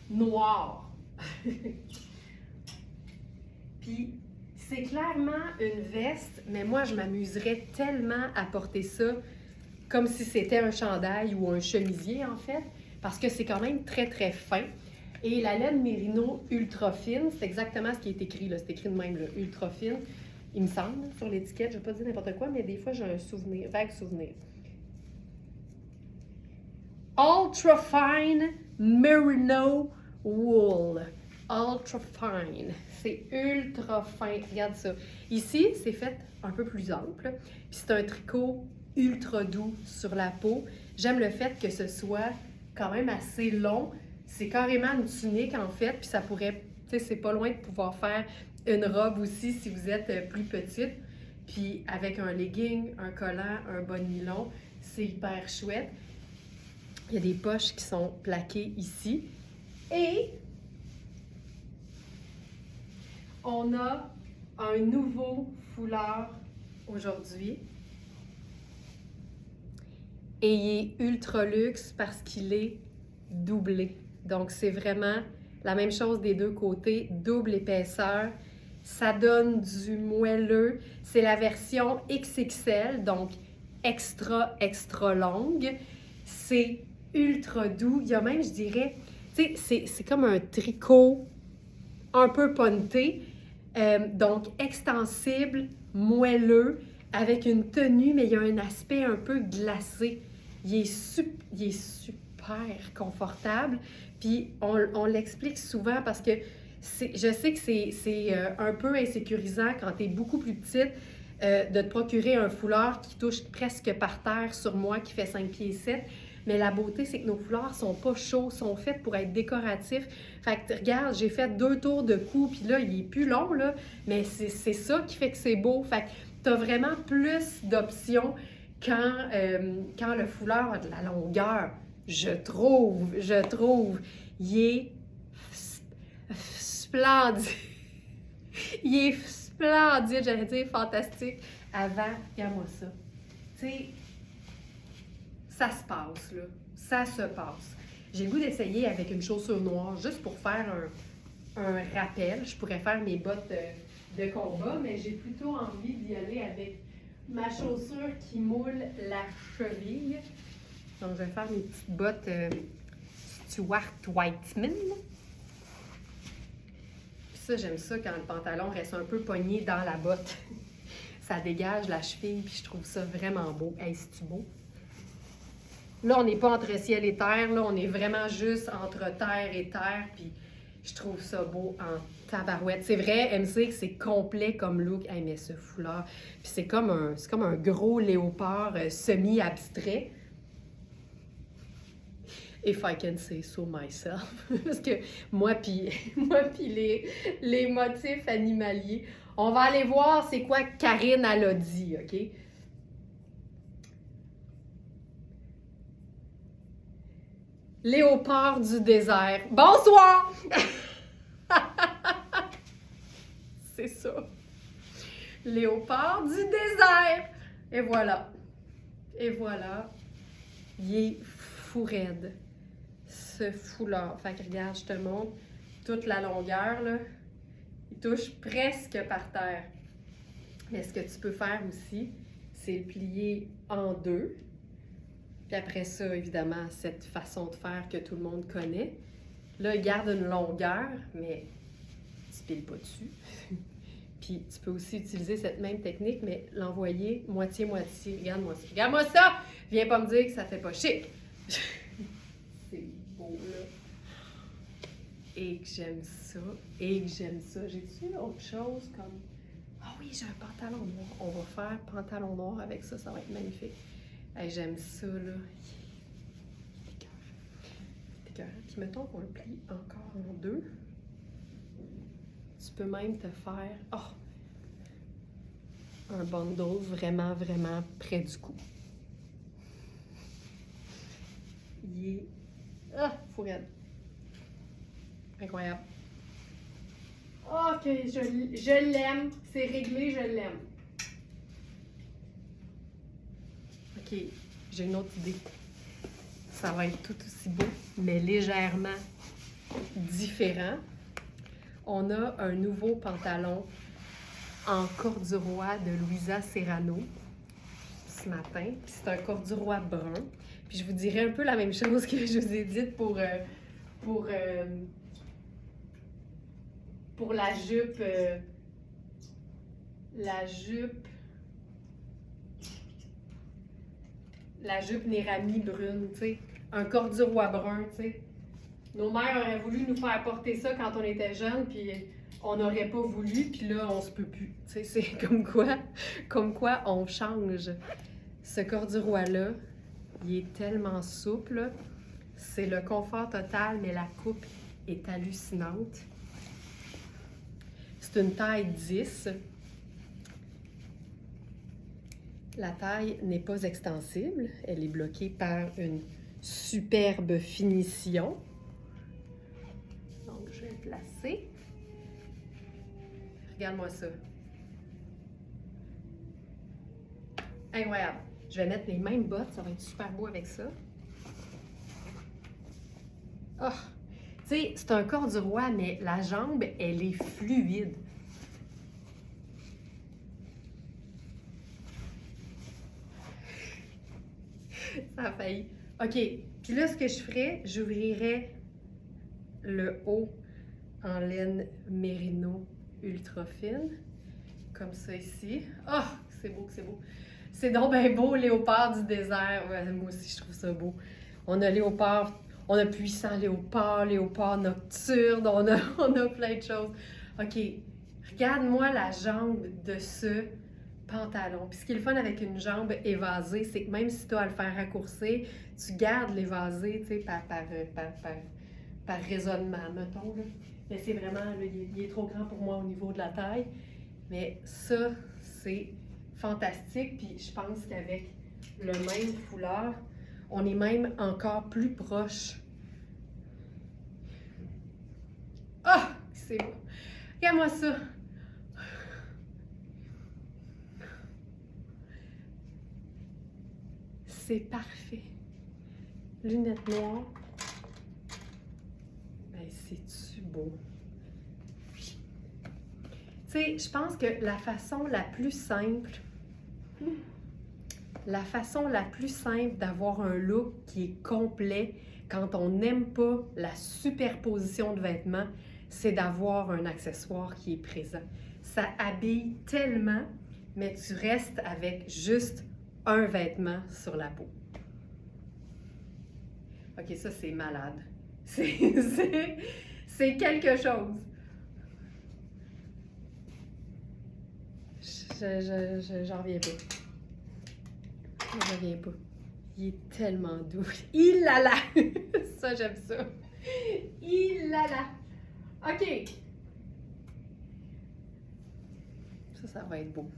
noire. Puis, c'est clairement une veste, mais moi, je m'amuserais tellement à porter ça comme si c'était un chandail ou un chemisier, en fait, parce que c'est quand même très, très fin. Et la laine mérino ultra fine, c'est exactement ce qui est écrit, là. C'est écrit de même, là, ultra fine. Il me semble, sur l'étiquette, je ne vais pas dire n'importe quoi, mais des fois, j'ai un souvenir, vague souvenir. Ultra Fine Merino Wool. Ultra Fine. C'est ultra fin. Regarde ça. Ici, c'est fait un peu plus ample. Puis c'est un tricot ultra doux sur la peau. J'aime le fait que ce soit quand même assez long. C'est carrément une tunique, en fait. Puis ça pourrait, tu sais, c'est pas loin de pouvoir faire une robe aussi si vous êtes plus petite. Puis avec un legging, un collant, un bas de nylon, c'est hyper chouette. Il y a des poches qui sont plaquées ici. Et on a un nouveau foulard aujourd'hui. Et il est ultra luxe parce qu'il est doublé. Donc, c'est vraiment la même chose des deux côtés, double épaisseur. Ça donne du moelleux. C'est la version XXL, donc extra, extra longue. C'est ultra doux. Il y a même, je dirais, tu sais, c'est comme un tricot un peu punté, donc extensible, moelleux, avec une tenue, mais il y a un aspect un peu glacé. Il est super confortable. Puis on l'explique souvent parce que je sais que c'est un peu insécurisant quand tu es beaucoup plus petite de te procurer un foulard qui touche presque par terre sur moi, qui fait 5 pieds 7. Mais la beauté, c'est que nos foulards sont pas chauds, sont faits pour être décoratifs. Fait que regarde, j'ai fait 2 tours de cou, puis là, il est plus long, là, mais c'est ça qui fait que c'est beau. Fait que tu as vraiment plus d'options quand le foulard a de la longueur. Je trouve. Il est splendide. Il est splendide, j'allais dire fantastique. Avant, regarde-moi ça. Tu sais, ça se passe, là. Ça se passe. J'ai le goût d'essayer avec une chaussure noire, juste pour faire un rappel. Je pourrais faire mes bottes de combat, mais j'ai plutôt envie d'y aller avec ma chaussure qui moule la cheville. Donc, je vais faire mes petites bottes Stuart Weitzman. Puis ça, j'aime ça quand le pantalon reste un peu pogné dans la botte. Ça dégage la cheville, puis je trouve ça vraiment beau. Hey, c'est-tu beau? Là, on n'est pas entre ciel et terre, là, on est vraiment juste entre terre et terre, puis je trouve ça beau en tabarouette. C'est vrai, MC, que c'est complet comme look. Hey, mais ce foulard, puis c'est comme un gros léopard semi-abstrait. If I can say so myself. Parce que moi puis les motifs animaliers, on va aller voir c'est quoi Karine elle a dit, OK? Léopard du désert. Bonsoir! C'est ça. Léopard du désert. Et voilà. Et voilà. Il est fou raide. Ce foulard. Fait que regarde, je te montre toute la longueur, là. Il touche presque par terre. Mais ce que tu peux faire aussi, c'est le plier en deux. Puis après ça, évidemment, cette façon de faire que tout le monde connaît. Là, il garde une longueur, mais tu piles pas dessus. Puis tu peux aussi utiliser cette même technique, mais l'envoyer moitié-moitié. Regarde-moi ça. Regarde-moi ça! Viens pas me dire que ça fait pas chic. C'est beau, là. Et que j'aime ça. Et que j'aime ça. J'ai-tu autre chose comme... Ah oui, j'ai un pantalon noir. On va faire pantalon noir avec ça. Ça va être magnifique. Hey, j'aime ça, là. C'est écœurant. Puis mettons qu'on le plie encore en deux. Tu peux même te faire un bundle vraiment, vraiment près du cou. Il est... fou raide. Incroyable. OK, je l'aime. C'est réglé, je l'aime. OK, j'ai une autre idée. Ça va être tout aussi beau, mais légèrement différent. On a un nouveau pantalon en corduroy de Louisa Serrano ce matin. C'est un corduroy brun. Puis je vous dirais un peu la même chose que je vous ai dite pour la jupe. La jupe Nérami brune, tu sais. Un corduroy brun, tu sais. Nos mères auraient voulu nous faire porter ça quand on était jeunes, puis on n'aurait pas voulu, puis là, on se peut plus. Tu sais, c'est comme quoi on change. Ce corduroy-là, il est tellement souple. C'est le confort total, mais la coupe est hallucinante. C'est une taille 10. La taille n'est pas extensible. Elle est bloquée par une superbe finition. Donc, je vais le placer. Regarde-moi ça. Incroyable. Je vais mettre les mêmes bottes. Ça va être super beau avec ça. Oh! Tu sais, c'est un corduroy, mais la jambe, elle est fluide. Ça a failli. OK. Puis là, ce que je ferais, j'ouvrirais le haut en laine mérino ultra fine. Comme ça ici. Oh, c'est beau que c'est beau. C'est donc bien beau, léopard du désert. Ouais, moi aussi, je trouve ça beau. On a léopard, on a puissant léopard nocturne, on a plein de choses. OK. Regarde-moi la jambe de ce pantalon. Puis ce qui est le fun avec une jambe évasée, c'est que même si tu as à le faire raccourcir, tu gardes l'évasé, tu sais, par raisonnement, mettons, là. Mais c'est vraiment, là, il est trop grand pour moi au niveau de la taille. Mais ça, c'est fantastique. Puis je pense qu'avec le même foulard, on est même encore plus proche. Ah! Oh, c'est beau. Regarde-moi ça. C'est parfait. Lunettes noires. Ben, c'est-tu beau? Tu sais, je pense que la façon la plus simple La façon la plus simple d'avoir un look qui est complet quand on n'aime pas la superposition de vêtements, c'est d'avoir un accessoire qui est présent. Ça habille tellement, mais tu restes avec juste un vêtement sur la peau. OK, ça, c'est malade. C'est quelque chose. J'en reviens pas. J'en reviens pas. Il est tellement doux. Il là là! Ça, j'aime ça. Il là là! OK. Ça va être beau.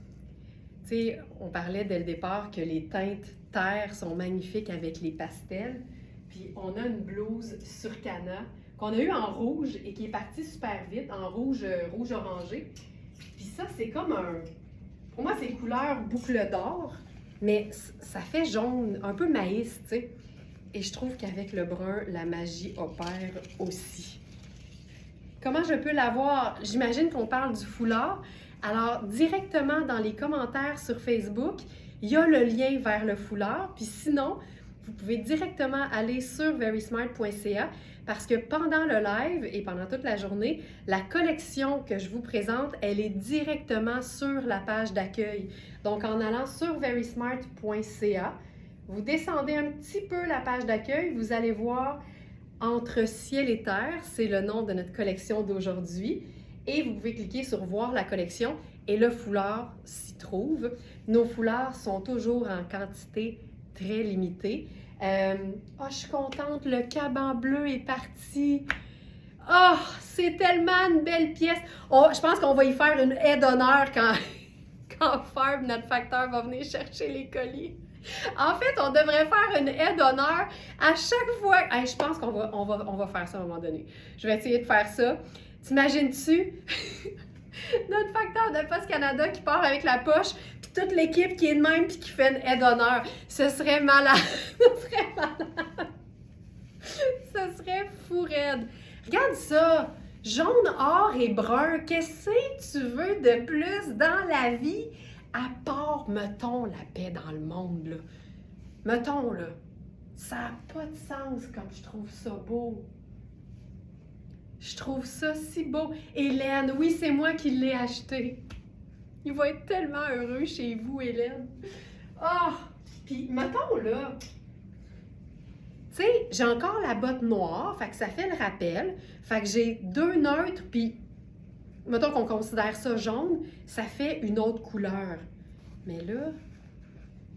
Tu sais, on parlait dès le départ que les teintes terre sont magnifiques avec les pastels. Puis on a une blouse sur Cana qu'on a eue en rouge et qui est partie super vite, en rouge orangé. Puis ça, c'est comme un... Pour moi, c'est couleur boucle d'or, mais ça fait jaune, un peu maïs, tu sais. Et je trouve qu'avec le brun, la magie opère aussi. Comment je peux l'avoir? J'imagine qu'on parle du foulard. Alors, directement dans les commentaires sur Facebook, il y a le lien vers le foulard. Puis sinon, vous pouvez directement aller sur verysmart.ca parce que pendant le live et pendant toute la journée, la collection que je vous présente, elle est directement sur la page d'accueil. Donc, en allant sur verysmart.ca, vous descendez un petit peu la page d'accueil, vous allez voir Entre ciel et terre, c'est le nom de notre collection d'aujourd'hui. Et vous pouvez cliquer sur voir la collection et le foulard s'y trouve. Nos foulards sont toujours en quantité très limitée. Je suis contente, le caban bleu est parti. Oh, c'est tellement une belle pièce. Je pense qu'on va y faire une aide d'honneur quand Farb, notre facteur, va venir chercher les colis. En fait, on devrait faire une aide d'honneur à chaque fois. Hey, je pense qu'on va faire ça à un moment donné. Je vais essayer de faire ça. T'imagines-tu notre facteur de Poste Canada qui part avec la poche, puis toute l'équipe qui est de même puis qui fait une aide d'honneur? Ce serait malade. Ce serait malade. Ce serait fou raide. Regarde ça. Jaune, or et brun. Qu'est-ce que tu veux de plus dans la vie? À part, mettons, la paix dans le monde, là. Mettons, là. Ça n'a pas de sens comme je trouve ça beau. Je trouve ça si beau. Hélène, oui, c'est moi qui l'ai acheté. Il va être tellement heureux chez vous, Hélène. Ah! Puis, mettons, là, tu sais, j'ai encore la botte noire, fait que ça fait le rappel. Fait que j'ai deux neutres, puis, mettons qu'on considère ça jaune, ça fait une autre couleur. Mais là,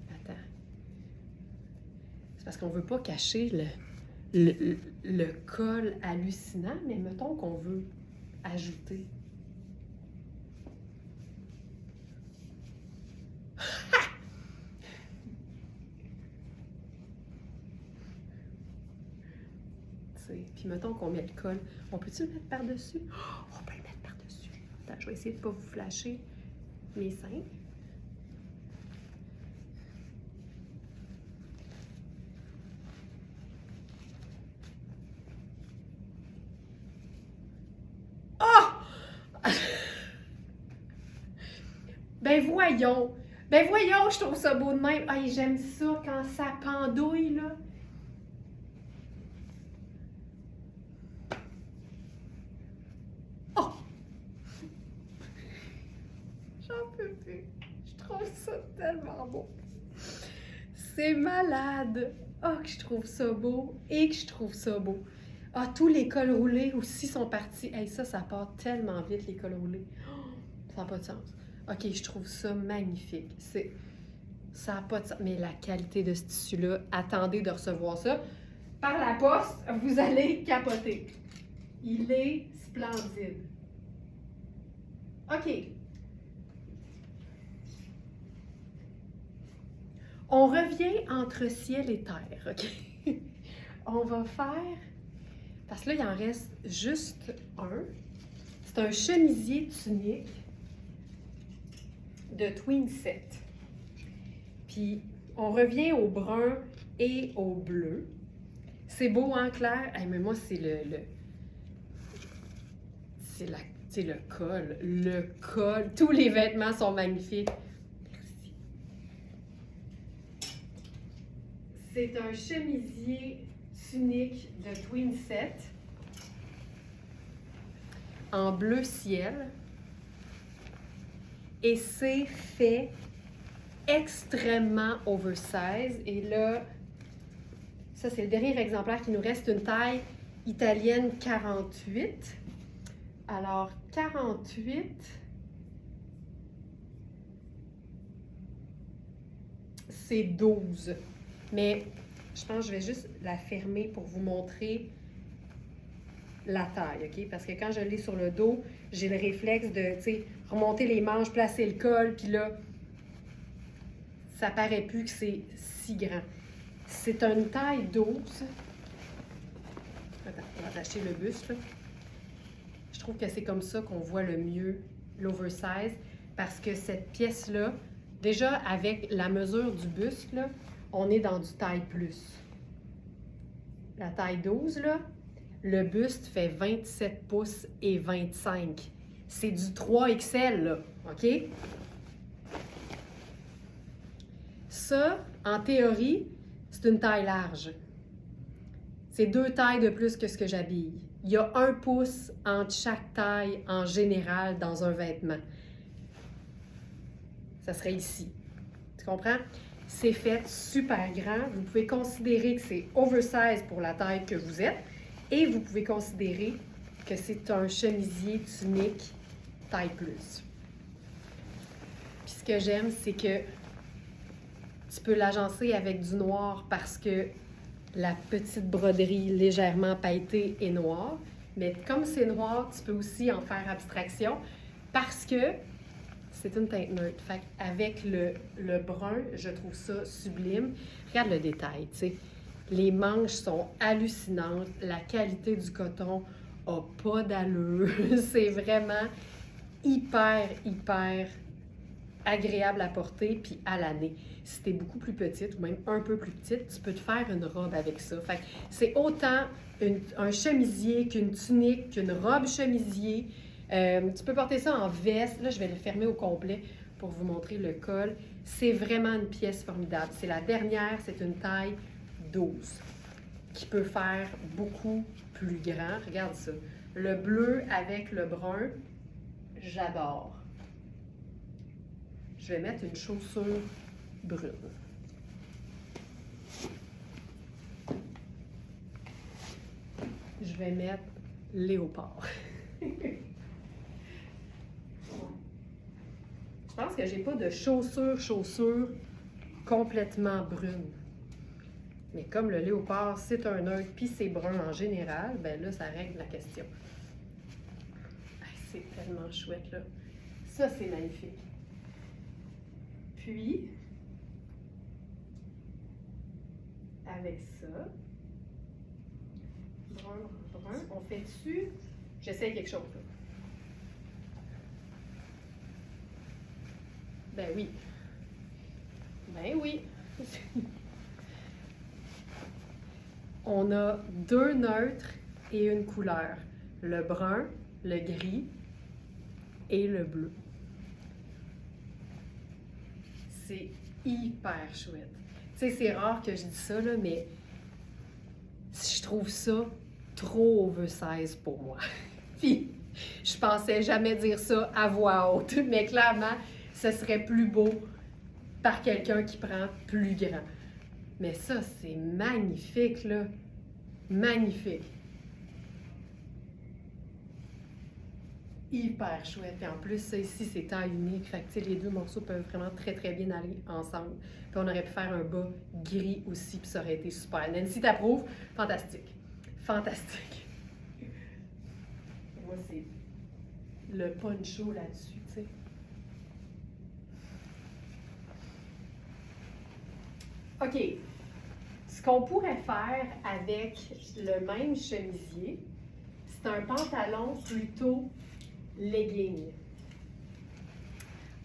attends. C'est parce qu'on veut pas cacher le col hallucinant, mais mettons qu'on veut ajouter. Puis mettons qu'on met le col. On peut-tu le mettre par-dessus? Oh, on peut le mettre par-dessus. Attends, je vais essayer de ne pas vous flasher mes seins. Ben voyons, je trouve ça beau de même. Ah, j'aime ça quand ça pendouille, là. Oh! J'en peux plus. Je trouve ça tellement beau. C'est malade. Ah, que je trouve ça beau et que je trouve ça beau. Ah, tous les cols roulés aussi sont partis. Hey, ça part tellement vite, les cols roulés. Oh, ça n'a pas de sens. OK, je trouve ça magnifique. Ça n'a pas de sens. Mais la qualité de ce tissu-là, attendez de recevoir ça. Par la poste, vous allez capoter. Il est splendide. OK. On revient entre ciel et terre, OK? On va faire... Parce que là, il en reste juste un. C'est un chemisier tunique de Twin Set. Puis, on revient au brun et au bleu. C'est beau, hein, Claire? Hey, mais moi, c'est c'est le col. Le col. Tous les vêtements sont magnifiques. Merci. C'est un chemisier tunique de Twin Set en bleu ciel. Et c'est fait extrêmement oversize. Et là, ça c'est le dernier exemplaire qui nous reste, une taille italienne 48. Alors, 48, c'est 12. Mais je pense que je vais juste la fermer pour vous montrer la taille, OK? Parce que quand je l'ai sur le dos, j'ai le réflexe de, tu sais, remonter les manches, placer le col, puis là, ça paraît plus que c'est si grand. C'est une taille 12. Attends, on va attacher le buste, là. Je trouve que c'est comme ça qu'on voit le mieux l'oversize, parce que cette pièce-là, déjà avec la mesure du buste, là, on est dans du taille plus. La taille 12, là, le buste fait 27 pouces et 25. C'est du 3XL, là, OK? Ça, en théorie, c'est une taille large. C'est 2 tailles de plus que ce que j'habille. Il y a 1 pouce entre chaque taille en général dans un vêtement. Ça serait ici. Tu comprends? C'est fait super grand. Vous pouvez considérer que c'est oversize pour la taille que vous êtes et vous pouvez considérer que c'est un chemisier tunique taille plus. Puis ce que j'aime, c'est que tu peux l'agencer avec du noir parce que la petite broderie légèrement pailletée est noire. Mais comme c'est noir, tu peux aussi en faire abstraction parce que c'est une teinte neutre. Fait avec le brun, je trouve ça sublime. Regarde le détail, tu sais. Les manches sont hallucinantes. La qualité du coton a pas d'allure. C'est vraiment hyper agréable à porter puis à l'année. Si t'es beaucoup plus petite ou même un peu plus petite, tu peux te faire une robe avec ça. Fait que c'est autant un chemisier qu'une tunique, qu'une robe chemisier. Tu peux porter ça en veste. Là, je vais le fermer au complet pour vous montrer le col. C'est vraiment une pièce formidable. C'est la dernière, c'est une taille 12 qui peut faire beaucoup plus grand. Regarde ça. Le bleu avec le brun, j'adore. Je vais mettre une chaussure brune. Je vais mettre léopard. Je pense que j'ai pas de chaussure complètement brune. Mais comme le léopard, c'est un neutre, puis c'est brun en général, ben là, ça règle la question. C'est tellement chouette, là. Ça, c'est magnifique. Puis, avec ça, brun, on fait dessus, j'essaie quelque chose, là. Ben oui. Ben oui. On a 2 neutres et une couleur. Le brun, le gris et le bleu. C'est hyper chouette. Tu sais, c'est rare que je dise ça, là, mais je trouve ça trop oversize pour moi. Puis, je pensais jamais dire ça à voix haute, mais clairement, ce serait plus beau par quelqu'un qui prend plus grand. Mais ça, c'est magnifique, là. Magnifique. Hyper chouette. Et en plus, ça ici, c'est taille unique. Fait que, les deux morceaux peuvent vraiment très bien aller ensemble. Puis on aurait pu faire un bas gris aussi, puis ça aurait été super. Nancy, t'approuves? Fantastique. Fantastique. Moi, c'est le poncho là-dessus, tu sais. OK. Ce qu'on pourrait faire avec le même chemisier, c'est un pantalon plutôt legging.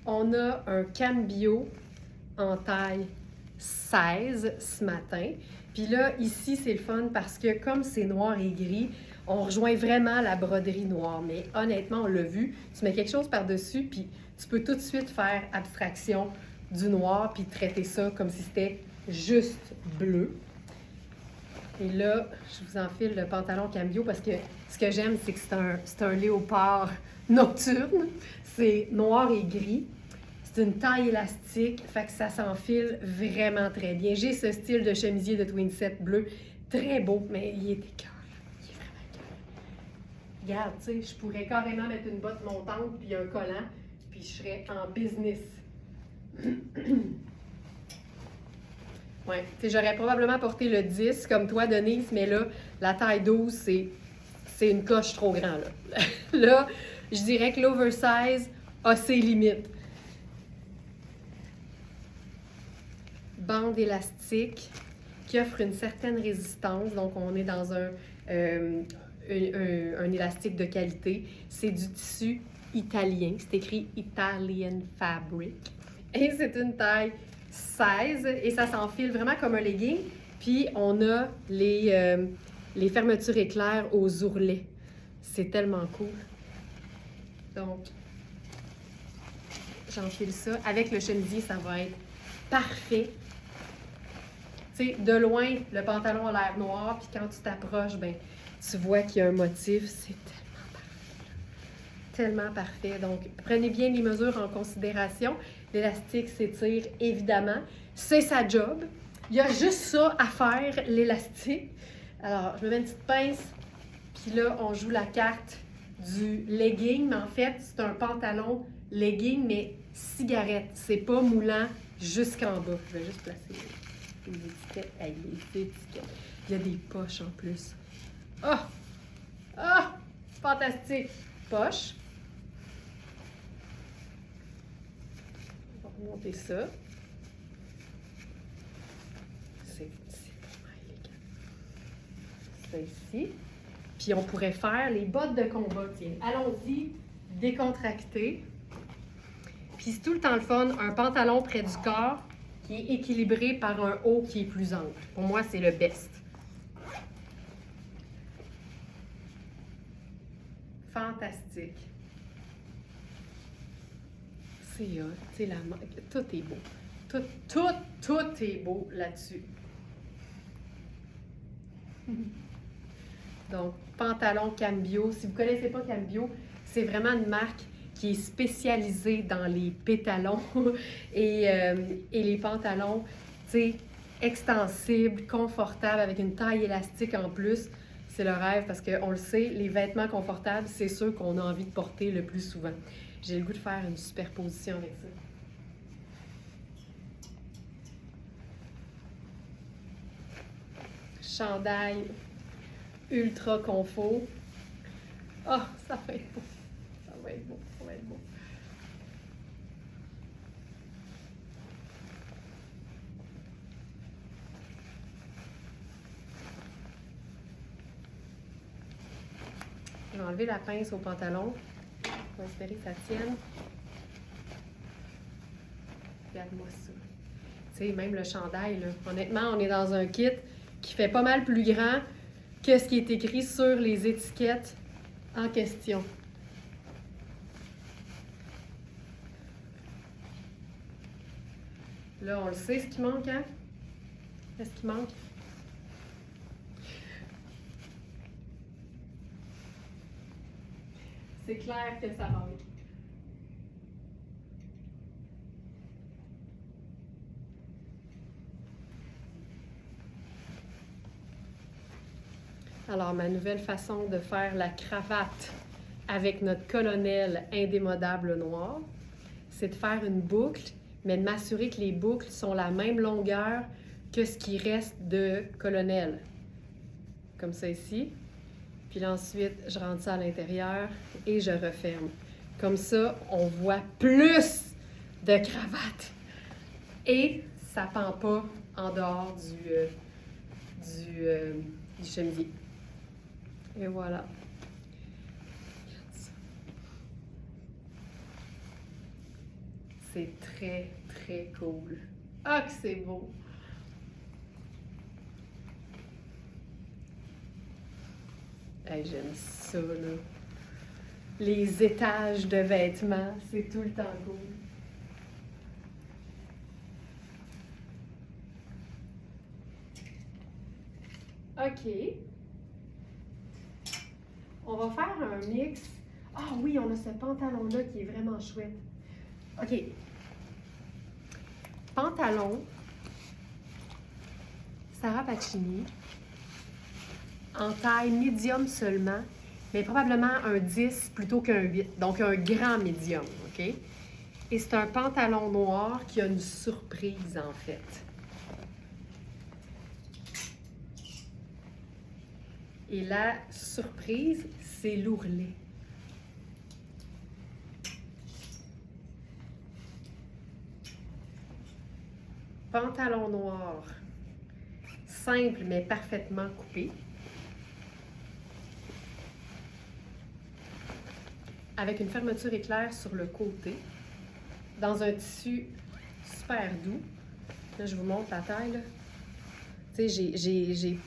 On a un cambio en taille 16 ce matin. Puis là, ici, c'est le fun parce que comme c'est noir et gris, on rejoint vraiment la broderie noire. Mais honnêtement, on l'a vu, tu mets quelque chose par-dessus, puis tu peux tout de suite faire abstraction du noir, puis traiter ça comme si c'était juste bleu. Et là, je vous enfile le pantalon cambio parce que ce que j'aime, c'est que c'est un léopard nocturne. C'est noir et gris. C'est une taille élastique, fait que ça s'enfile vraiment très bien. J'ai ce style de chemisier de Twinset bleu, très beau, mais il est écœurant. Il est vraiment écœurant. Regarde, tu sais, je pourrais carrément mettre une botte montante puis un collant, puis je serais en business. Ouais, tu sais, j'aurais probablement porté le 10 comme toi, Denise, mais là, la taille 12, c'est une coche trop grand, là. Là, je dirais que l'oversize a ses limites. Bande élastique qui offre une certaine résistance. Donc, on est dans un élastique de qualité. C'est du tissu italien. C'est écrit Italian Fabric. Et c'est une taille 16 et ça s'enfile vraiment comme un legging. Puis, on a les fermetures éclairs aux ourlets. C'est tellement cool. Donc, j'enfile ça. Avec le chemisier, ça va être parfait. Tu sais, de loin, le pantalon a l'air noir, puis quand tu t'approches, ben, tu vois qu'il y a un motif. C'est tellement parfait. Donc, prenez bien les mesures en considération. L'élastique s'étire, évidemment. C'est sa job. Il y a juste ça à faire, l'élastique. Alors, je me mets une petite pince, puis là, on joue la carte du legging, mais en fait, c'est un pantalon legging, mais cigarette. C'est pas moulant jusqu'en bas. Je vais juste placer les étiquettes. Hey, les étiquettes. Il y a des poches en plus. Ah! Ah! Fantastique! Poche. On va remonter ça. C'est vraiment élégant. Ça ici. Puis on pourrait faire les bottes de combat. Tiens, allons-y, décontracté. Puis c'est tout le temps le fun, un pantalon près du corps qui est équilibré par un haut qui est plus ample. Pour moi, c'est le best. Fantastique. C'est hot, c'est la marque. Tout est beau. Tout est beau là-dessus. Donc, pantalon Cambio. Si vous ne connaissez pas Cambio, c'est vraiment une marque qui est spécialisée dans les pétalons et les pantalons, tu sais, extensibles, confortables, avec une taille élastique en plus. C'est le rêve parce qu'on le sait, les vêtements confortables, c'est ceux qu'on a envie de porter le plus souvent. J'ai le goût de faire une superposition avec ça. Chandail ultra confort. Ah, oh, ça va être beau. Ça va être beau. Ça va être beau. Je vais enlever la pince au pantalon. On va espérer que ça tienne. Regarde-moi ça. Tu sais, même le chandail, là. Honnêtement, on est dans un kit qui fait pas mal plus grand que ce qui est écrit sur les étiquettes en question. Là, on le sait, ce qui manque, hein? Qu'est-ce qui manque? C'est clair que ça manque. Alors, ma nouvelle façon de faire la cravate avec notre colonel indémodable noir, c'est de faire une boucle, mais de m'assurer que les boucles sont la même longueur que ce qui reste de colonel. Comme ça ici. Puis là, ensuite, je rentre ça à l'intérieur et je referme. Comme ça, on voit plus de cravate. Et ça pend pas en dehors du chemisier. Et voilà. C'est très, très cool. Ah, que c'est beau! Hey, j'aime ça, là. Les étages de vêtements, c'est tout le temps cool. OK. On va faire un mix. Ah oui, on a ce pantalon-là qui est vraiment chouette. OK. Pantalon. Sarah Pacini. En taille médium seulement, mais probablement un 10 plutôt qu'un 8. Donc un grand médium, OK? Et c'est un pantalon noir qui a une surprise, en fait. Et la surprise, c'est l'ourlet. Pantalon noir, simple mais parfaitement coupé. Avec une fermeture éclair sur le côté. Dans un tissu super doux. Là, je vous montre la taille. Là. Tu sais,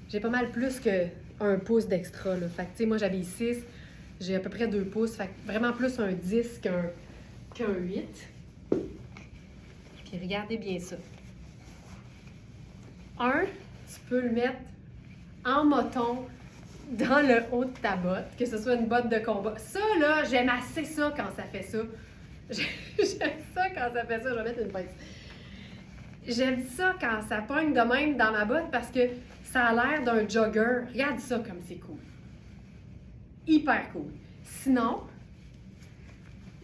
j'ai pas mal plus qu'un pouce d'extra. Là. Fait que, tu sais, moi, j'habille 6. J'ai à peu près 2 pouces. Fait que vraiment plus un 10 qu'un 8. Puis regardez bien ça. Tu peux le mettre en moton dans le haut de ta botte, que ce soit une botte de combat. Ça, là, j'aime assez ça quand ça fait ça. J'aime ça quand ça fait ça. Je vais mettre une pince. J'aime ça quand ça pogne de même dans ma botte parce que ça a l'air d'un jogger. Regarde ça comme c'est cool. Hyper cool. Sinon,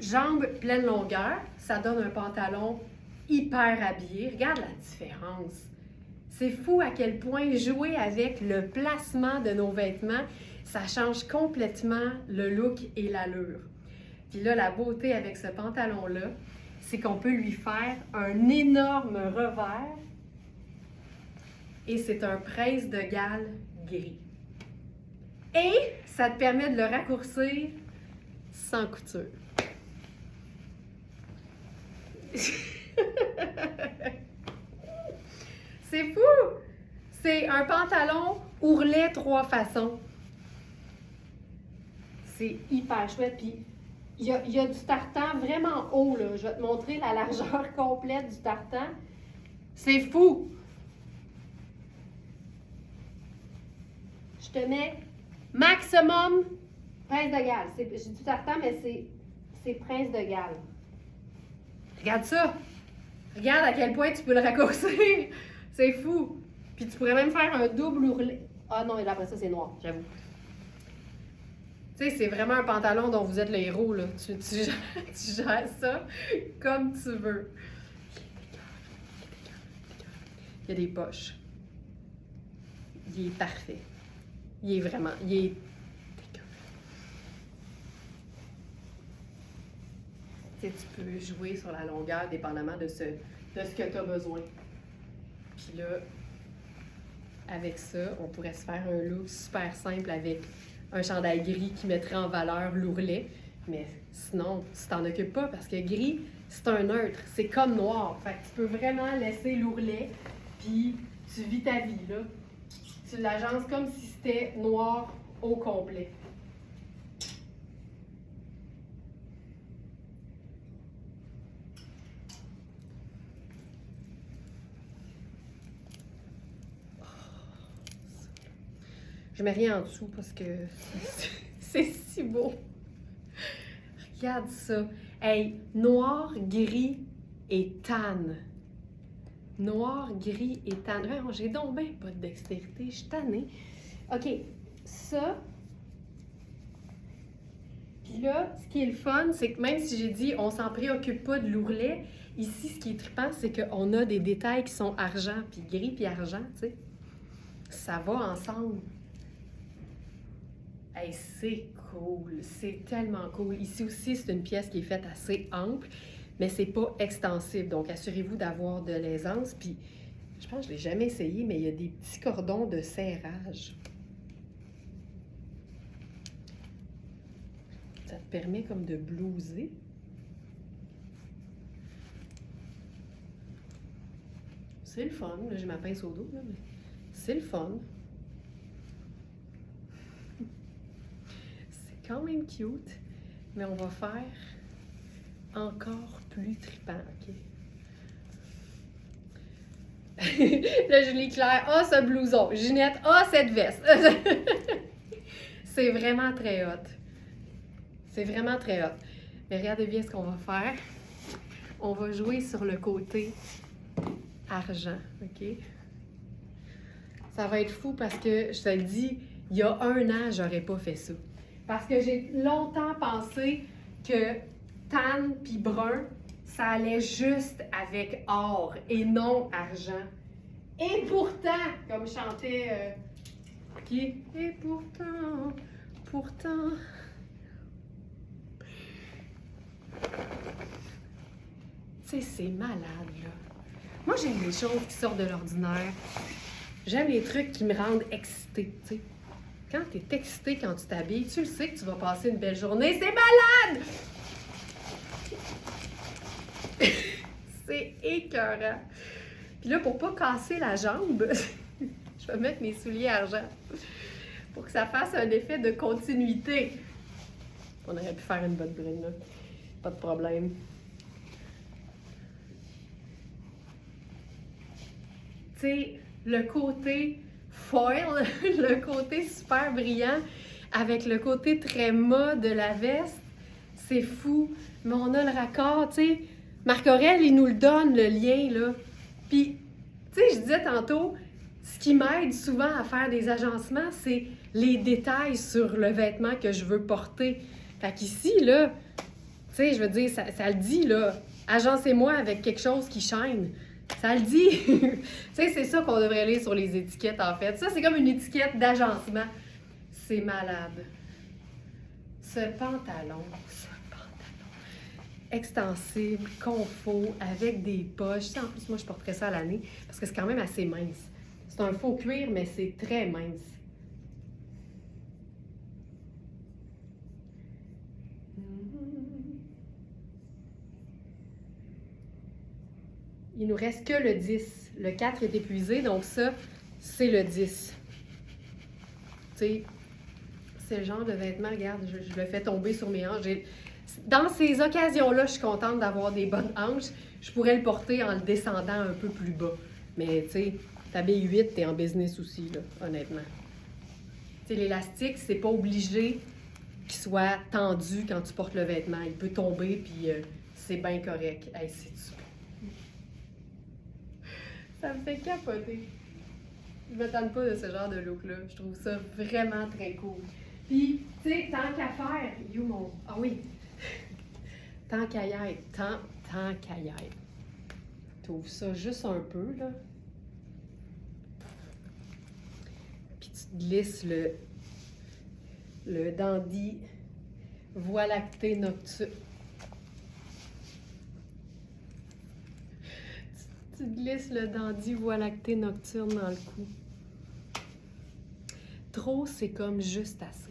jambes pleine longueur, ça donne un pantalon hyper habillé. Regarde la différence. C'est fou à quel point jouer avec le placement de nos vêtements, ça change complètement le look et l'allure. Puis là, la beauté avec ce pantalon-là, c'est qu'on peut lui faire un énorme revers et c'est un presse de Galles gris. Et ça te permet de le raccourcir sans couture. C'est fou! C'est un pantalon ourlet 3 façons. C'est hyper chouette. Puis il y a du tartan vraiment haut, là. Je vais te montrer la largeur complète du tartan. C'est fou! Je te mets maximum Prince de Galles. J'ai du tartan, mais c'est Prince de Galles. Regarde ça! Regarde à quel point tu peux le raccourcir! C'est fou! Puis tu pourrais même faire un double ourlet. Ah non, et après ça, c'est noir, j'avoue. Tu sais, c'est vraiment un pantalon dont vous êtes le héros, là. Tu gères ça comme tu veux. Il y a des poches. Il est parfait. Il est tu sais, tu peux jouer sur la longueur dépendamment de ce que tu as besoin. Puis là, avec ça, on pourrait se faire un look super simple avec un chandail gris qui mettrait en valeur l'ourlet. Mais sinon, tu t'en occupes pas parce que gris, c'est un neutre. C'est comme noir. Fait que tu peux vraiment laisser l'ourlet, puis tu vis ta vie, là. Tu l'agences comme si c'était noir au complet. Je mets rien en dessous parce que c'est si beau. Regarde ça. Hey, noir, gris et tan. Noir, gris et tan. J'ai donc bien pas de dextérité. Je suis tannée. OK. Ça. Puis là, ce qui est le fun, c'est que même si j'ai dit on s'en préoccupe pas de l'ourlet, ici, ce qui est trippant, c'est qu'on a des détails qui sont argent, puis gris, puis argent, tu sais. Ça va ensemble. Hey, c'est cool, c'est tellement cool. Ici aussi, c'est une pièce qui est faite assez ample, mais c'est pas extensible. Donc, assurez-vous d'avoir de l'aisance. Puis, je pense que je l'ai jamais essayé, mais il y a des petits cordons de serrage. Ça te permet comme de blouser. C'est le fun. Là, j'ai ma pince au dos, là, mais c'est le fun. Quand même cute, mais on va faire encore plus trippant, OK? Là, Julie-Claire, ah, ce blouson. Ginette, ah, cette veste. C'est vraiment très hot. C'est vraiment très hot. Mais regardez bien ce qu'on va faire. On va jouer sur le côté argent, OK? Ça va être fou parce que, je te le dis, il y a 1 an, j'aurais pas fait ça. Parce que j'ai longtemps pensé que tan puis brun, ça allait juste avec or et non argent. Et pourtant, comme chantait qui? Et pourtant. Tu sais, c'est malade, là. Moi, j'aime les choses qui sortent de l'ordinaire. J'aime les trucs qui me rendent excitée, tu sais. Quand tu es excité quand tu t'habilles, tu le sais que tu vas passer une belle journée. C'est malade! C'est écœurant. Puis là, pour pas casser la jambe, je vais mettre mes souliers argent pour que ça fasse un effet de continuité. On aurait pu faire une bonne brune, là. Pas de problème. Tu sais, le côté foil, le côté super brillant, avec le côté très mat de la veste, c'est fou. Mais on a le raccord, tu sais. Marc-Aurèle, il nous le donne, le lien, là. Puis, tu sais, je disais tantôt, ce qui m'aide souvent à faire des agencements, c'est les détails sur le vêtement que je veux porter. Fait qu'ici, là, tu sais, je veux dire, ça le dit, là, agencez-moi avec quelque chose qui shine. Ça le dit. Tu sais, c'est ça qu'on devrait lire sur les étiquettes, en fait. Ça, c'est comme une étiquette d'agencement. C'est malade. Ce pantalon extensible, confort, avec des poches. Tu sais, en plus, moi, je porterais ça à l'année parce que c'est quand même assez mince. C'est un faux cuir, mais c'est très mince. Il nous reste que le 10. Le 4 est épuisé, donc ça, c'est le 10. Tu sais, c'est le genre de vêtement, regarde, je le fais tomber sur mes hanches. Dans ces occasions-là, je suis contente d'avoir des bonnes hanches. Je pourrais le porter en le descendant un peu plus bas. Mais tu sais, t'habilles 8, t'es en business aussi, là, honnêtement. Tu sais, l'élastique, c'est pas obligé qu'il soit tendu quand tu portes le vêtement. Il peut tomber, puis c'est bien correct. Hey, c'est-tu beau? Ça me fait capoter. Je me tente pas de ce genre de look-là. Je trouve ça vraiment très cool. Puis, tu sais, tant qu'à faire, ah oui, tant qu'à y être, tant qu'à y être. T'ouvres ça juste un peu, là. Puis tu glisses le dandy Voie lactée nocturne. Tu glisses le dandy Voie lactée nocturne dans le cou. Trop, c'est comme juste assez.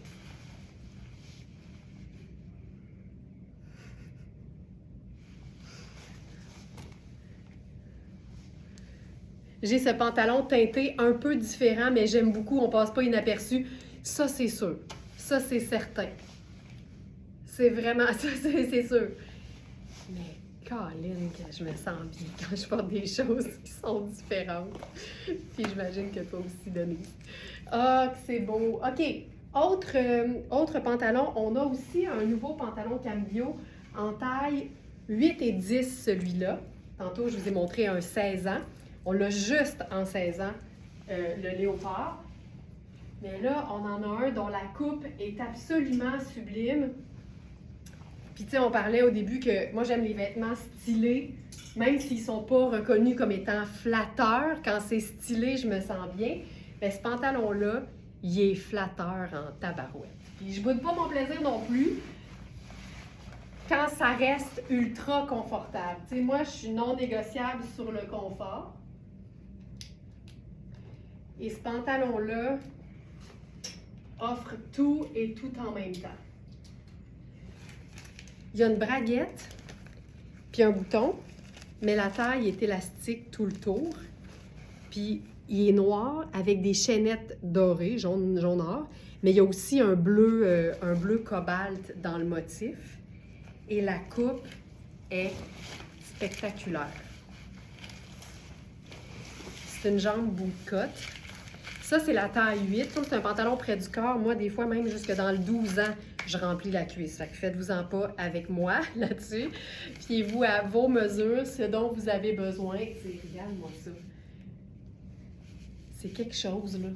J'ai ce pantalon teinté un peu différent, mais j'aime beaucoup, on passe pas inaperçu. Ça, c'est sûr. Ça, c'est certain. C'est vraiment, ça, c'est sûr. Mais, Colin, que je me sens bien quand je porte des choses qui sont différentes. Puis j'imagine que toi aussi, Denise. Ah, que c'est beau. OK. Autre pantalon, on a aussi un nouveau pantalon Cambio en taille 8 et 10, celui-là. Tantôt, je vous ai montré un 16 ans. On l'a juste en 16 ans, le léopard. Mais là, on en a un dont la coupe est absolument sublime. Puis, tu sais, on parlait au début que moi, j'aime les vêtements stylés, même s'ils ne sont pas reconnus comme étant flatteurs. Quand c'est stylé, je me sens bien. Bien, ce pantalon-là, il est flatteur en tabarouette. Puis, je boude pas mon plaisir non plus quand ça reste ultra confortable. Tu sais, moi, je suis non négociable sur le confort. Et ce pantalon-là offre tout et tout en même temps. Il y a une braguette, puis un bouton, mais la taille est élastique tout le tour. Puis il est noir avec des chaînettes dorées, jaune-or, mais il y a aussi un bleu cobalt dans le motif. Et la coupe est spectaculaire. c'est une jambe bootcut. Ça, c'est la taille 8. Comme c'est un pantalon près du corps, moi, des fois, même jusque dans le 12 ans, je remplis la cuisse. Fait que faites-vous-en pas avec moi là-dessus. Fiez-vous à vos mesures, ce dont vous avez besoin. Regarde-moi ça. C'est quelque chose, là.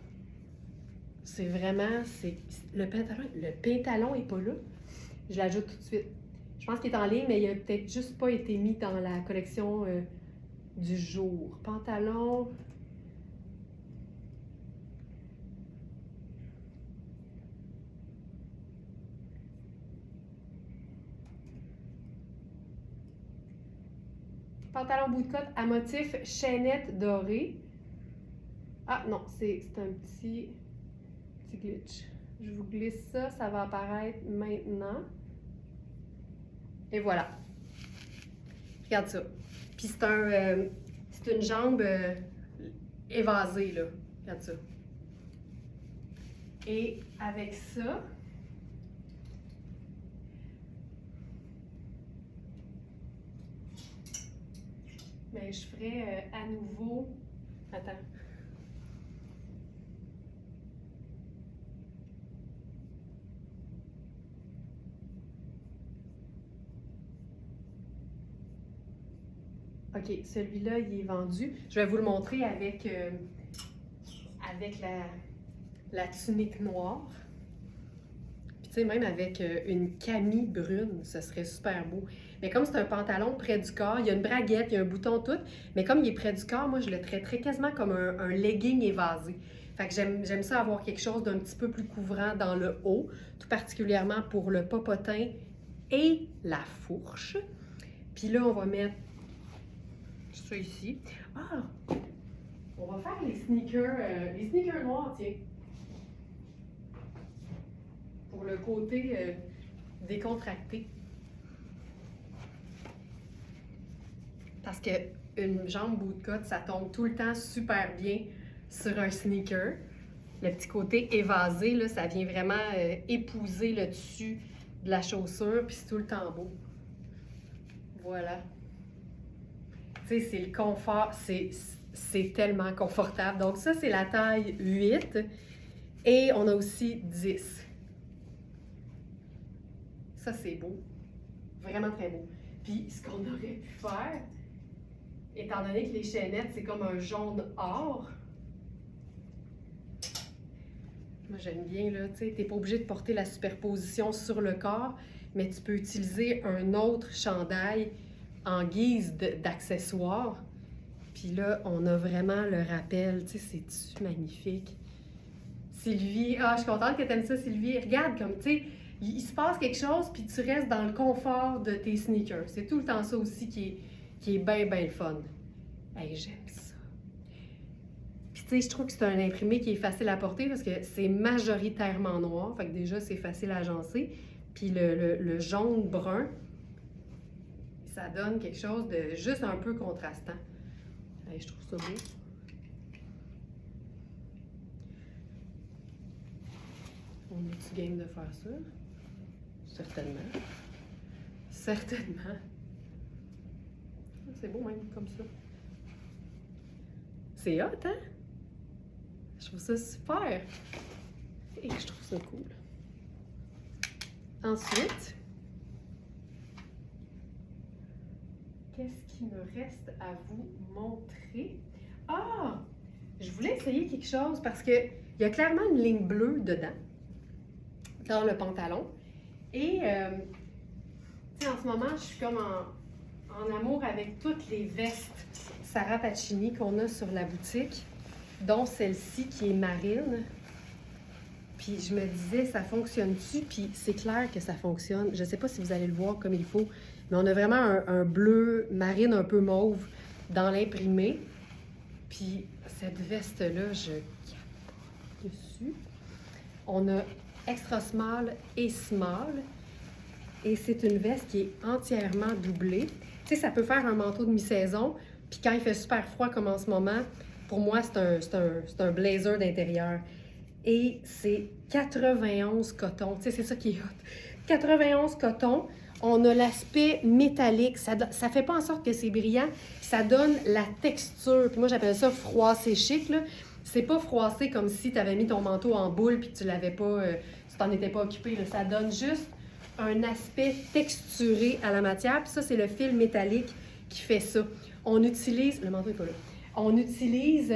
C'est vraiment... Le pantalon est pas là. Je l'ajoute tout de suite. Je pense qu'il est en ligne, mais il a peut-être juste pas été mis dans la collection du jour. Pantalon... Pantalon bootcut à motif chaînette dorée. Ah non, c'est un petit glitch. Je vous glisse ça, ça va apparaître maintenant. Et voilà. Regarde ça. Puis c'est une jambe évasée, là. Regarde ça. Et avec ça, ben, je ferai à nouveau... Attends. OK, celui-là, il est vendu. Je vais vous le montrer avec la tunique noire. Puis tu sais, même avec une camie brune, ce serait super beau. Mais comme c'est un pantalon près du corps, il y a une braguette, il y a un bouton tout, mais comme il est près du corps, moi, je le traiterais quasiment comme un legging évasé. Fait que j'aime ça avoir quelque chose d'un petit peu plus couvrant dans le haut, tout particulièrement pour le popotin et la fourche. Puis là, on va mettre ça ici. Ah! On va faire les sneakers noirs, tiens. Pour le côté décontracté. Parce qu'une jambe bootcut, ça tombe tout le temps super bien sur un sneaker. Le petit côté évasé, là, ça vient vraiment épouser le dessus de la chaussure, puis c'est tout le temps beau. Voilà. Tu sais, c'est le confort, c'est tellement confortable. Donc ça, c'est la taille 8 et on a aussi 10. Ça, c'est beau. Vraiment très beau. Puis, ce qu'on aurait pu faire, étant donné que les chaînettes, c'est comme un jaune or, moi, j'aime bien, là, tu sais, t'es pas obligé de porter la superposition sur le corps, mais tu peux utiliser un autre chandail en guise d'accessoire. Puis là, on a vraiment le rappel, tu sais, c'est-tu magnifique? Sylvie, je suis contente que tu aimes ça, Sylvie. Regarde, comme, tu sais, il se passe quelque chose, puis tu restes dans le confort de tes sneakers. C'est tout le temps ça aussi qui est bien, bien le fun. Hey, j'aime ça. Puis, tu sais, je trouve que c'est un imprimé qui est facile à porter parce que c'est majoritairement noir. Fait que déjà, c'est facile à agencer. Puis le jaune-brun, ça donne quelque chose de juste un peu contrastant. Hey, je trouve ça beau. On est-tu game de faire ça? Certainement. Certainement. C'est beau même comme ça. C'est hot, hein? Je trouve ça super. Et je trouve ça cool. Ensuite, qu'est-ce qu'il me reste à vous montrer? Ah! Je voulais essayer quelque chose parce qu'il y a clairement une ligne bleue dedans, dans le pantalon. Et, tu sais, en ce moment, je suis comme en amour avec toutes les vestes Sarah Pacini qu'on a sur la boutique, dont celle-ci qui est marine. Puis je me disais, ça fonctionne-tu? Puis c'est clair que ça fonctionne. Je ne sais pas si vous allez le voir comme il faut, mais on a vraiment un bleu marine un peu mauve dans l'imprimé. Puis cette veste-là, je capote dessus. On a extra small et small. Et c'est une veste qui est entièrement doublée. Tu sais, ça peut faire un manteau de mi-saison. Puis quand il fait super froid comme en ce moment, pour moi, c'est un blazer d'intérieur. Et c'est 91 coton. Tu sais, c'est ça qui est hot. 91 coton. On a l'aspect métallique. Ça ne fait pas en sorte que c'est brillant. Ça donne la texture. Puis moi, j'appelle ça froissé chic, là. C'est pas froissé comme si tu avais mis ton manteau en boule puis tu l'avais pas, tu t'en étais pas occupé, là. Ça donne juste un aspect texturé à la matière. Puis ça, c'est le fil métallique qui fait ça. On utilise... Le manteau n'est pas là. On utilise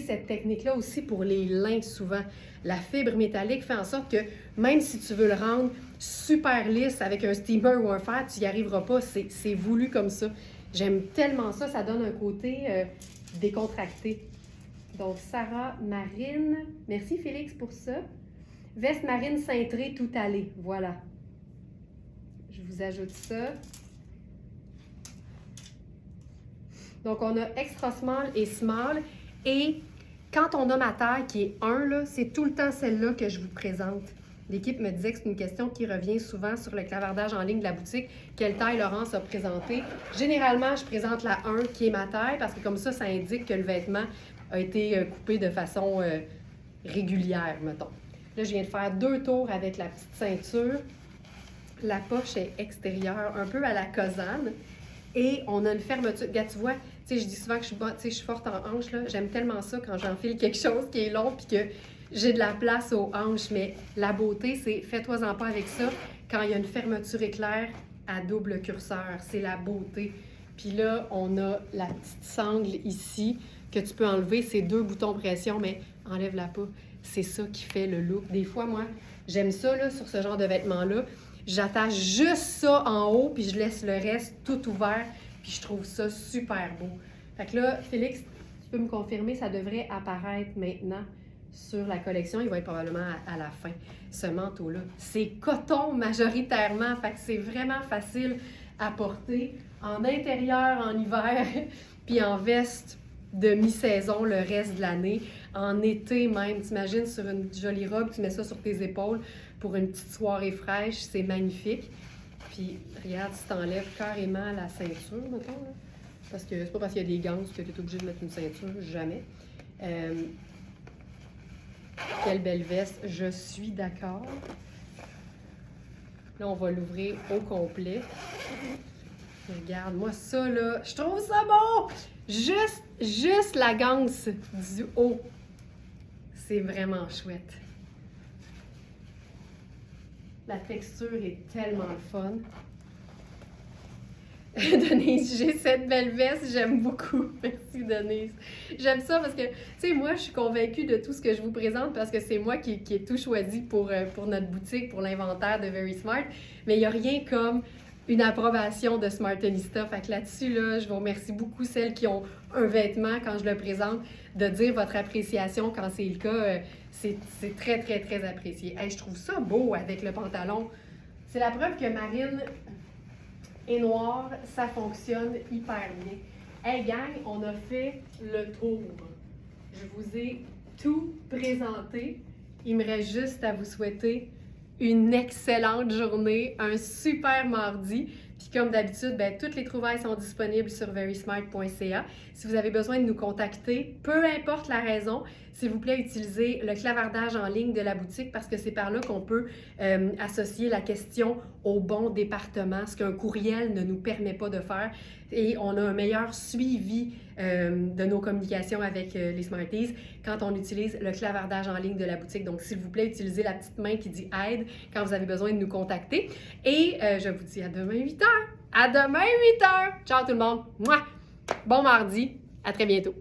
cette technique-là aussi pour les lins souvent. La fibre métallique fait en sorte que même si tu veux le rendre super lisse avec un steamer ou un fer, tu n'y arriveras pas. C'est voulu comme ça. J'aime tellement ça. Ça donne un côté décontracté. Donc, Sarah Marine. Merci Félix pour ça. Veste marine cintrée tout allée. Voilà. Je vous ajoute ça. Donc, on a extra small et small. Et quand on a ma taille qui est 1, là, c'est tout le temps celle-là que je vous présente. L'équipe me disait que c'est une question qui revient souvent sur le clavardage en ligne de la boutique. Quelle taille Laurence a présenté? Généralement, je présente la 1 qui est ma taille parce que comme ça indique que le vêtement a été coupé de façon régulière, mettons. Là, je viens de faire 2 tours avec la petite ceinture. La poche est extérieure, un peu à la Cosane. Et on a une fermeture. Regarde, tu vois, tu sais, je dis souvent que je suis forte en hanches, là. J'aime tellement ça quand j'enfile quelque chose qui est long puis que j'ai de la place aux hanches. Mais la beauté, c'est fais-toi-en pas avec ça quand il y a une fermeture éclair à double curseur. C'est la beauté. Puis là, on a la petite sangle ici que tu peux enlever. C'est 2 boutons pression, mais enlève-la pas. C'est ça qui fait le look. Des fois, moi, j'aime ça là, sur ce genre de vêtements-là. J'attache juste ça en haut, puis je laisse le reste tout ouvert, puis je trouve ça super beau. Fait que là, Félix, tu peux me confirmer, ça devrait apparaître maintenant sur la collection. Il va être probablement à la fin, ce manteau-là. C'est coton majoritairement, fait que c'est vraiment facile à porter en intérieur, en hiver, puis en veste de mi-saison le reste de l'année. En été même, t'imagines sur une jolie robe, tu mets ça sur tes épaules pour une petite soirée fraîche, c'est magnifique. Puis regarde, si t'enlèves carrément la ceinture, mettons, là, parce que c'est pas parce qu'il y a des gants que tu es obligé de mettre une ceinture, jamais. Quelle belle veste, je suis d'accord. Là, on va l'ouvrir au complet. Regarde, moi ça là, je trouve ça beau! Juste la ganse du haut. C'est vraiment chouette. La texture est tellement le fun. Denise, j'ai cette belle veste, j'aime beaucoup. Merci Denise. J'aime ça parce que, tu sais, moi, je suis convaincue de tout ce que je vous présente parce que c'est moi qui ai tout choisi pour notre boutique, pour l'inventaire de Very Smart. Mais il n'y a rien comme une approbation de Smartenista. Fait que là-dessus, là, je vous remercie beaucoup celles qui ont un vêtement quand je le présente, de dire votre appréciation quand c'est le cas. C'est très, très, très apprécié. Hey, je trouve ça beau avec le pantalon. C'est la preuve que marine et noir, ça fonctionne hyper bien. Hey gang, on a fait le tour. Je vous ai tout présenté. Il me reste juste à vous souhaiter une excellente journée, un super mardi. Puis comme d'habitude, ben, toutes les trouvailles sont disponibles sur verysmart.ca. Si vous avez besoin de nous contacter, peu importe la raison, s'il vous plaît, utilisez le clavardage en ligne de la boutique parce que c'est par là qu'on peut associer la question au bon département, ce qu'un courriel ne nous permet pas de faire. Et on a un meilleur suivi de nos communications avec les Smarties quand on utilise le clavardage en ligne de la boutique. Donc, s'il vous plaît, utilisez la petite main qui dit « Aide » quand vous avez besoin de nous contacter. Et je vous dis à demain 8h. À demain 8h. Ciao tout le monde. Mouah! Bon mardi. À très bientôt.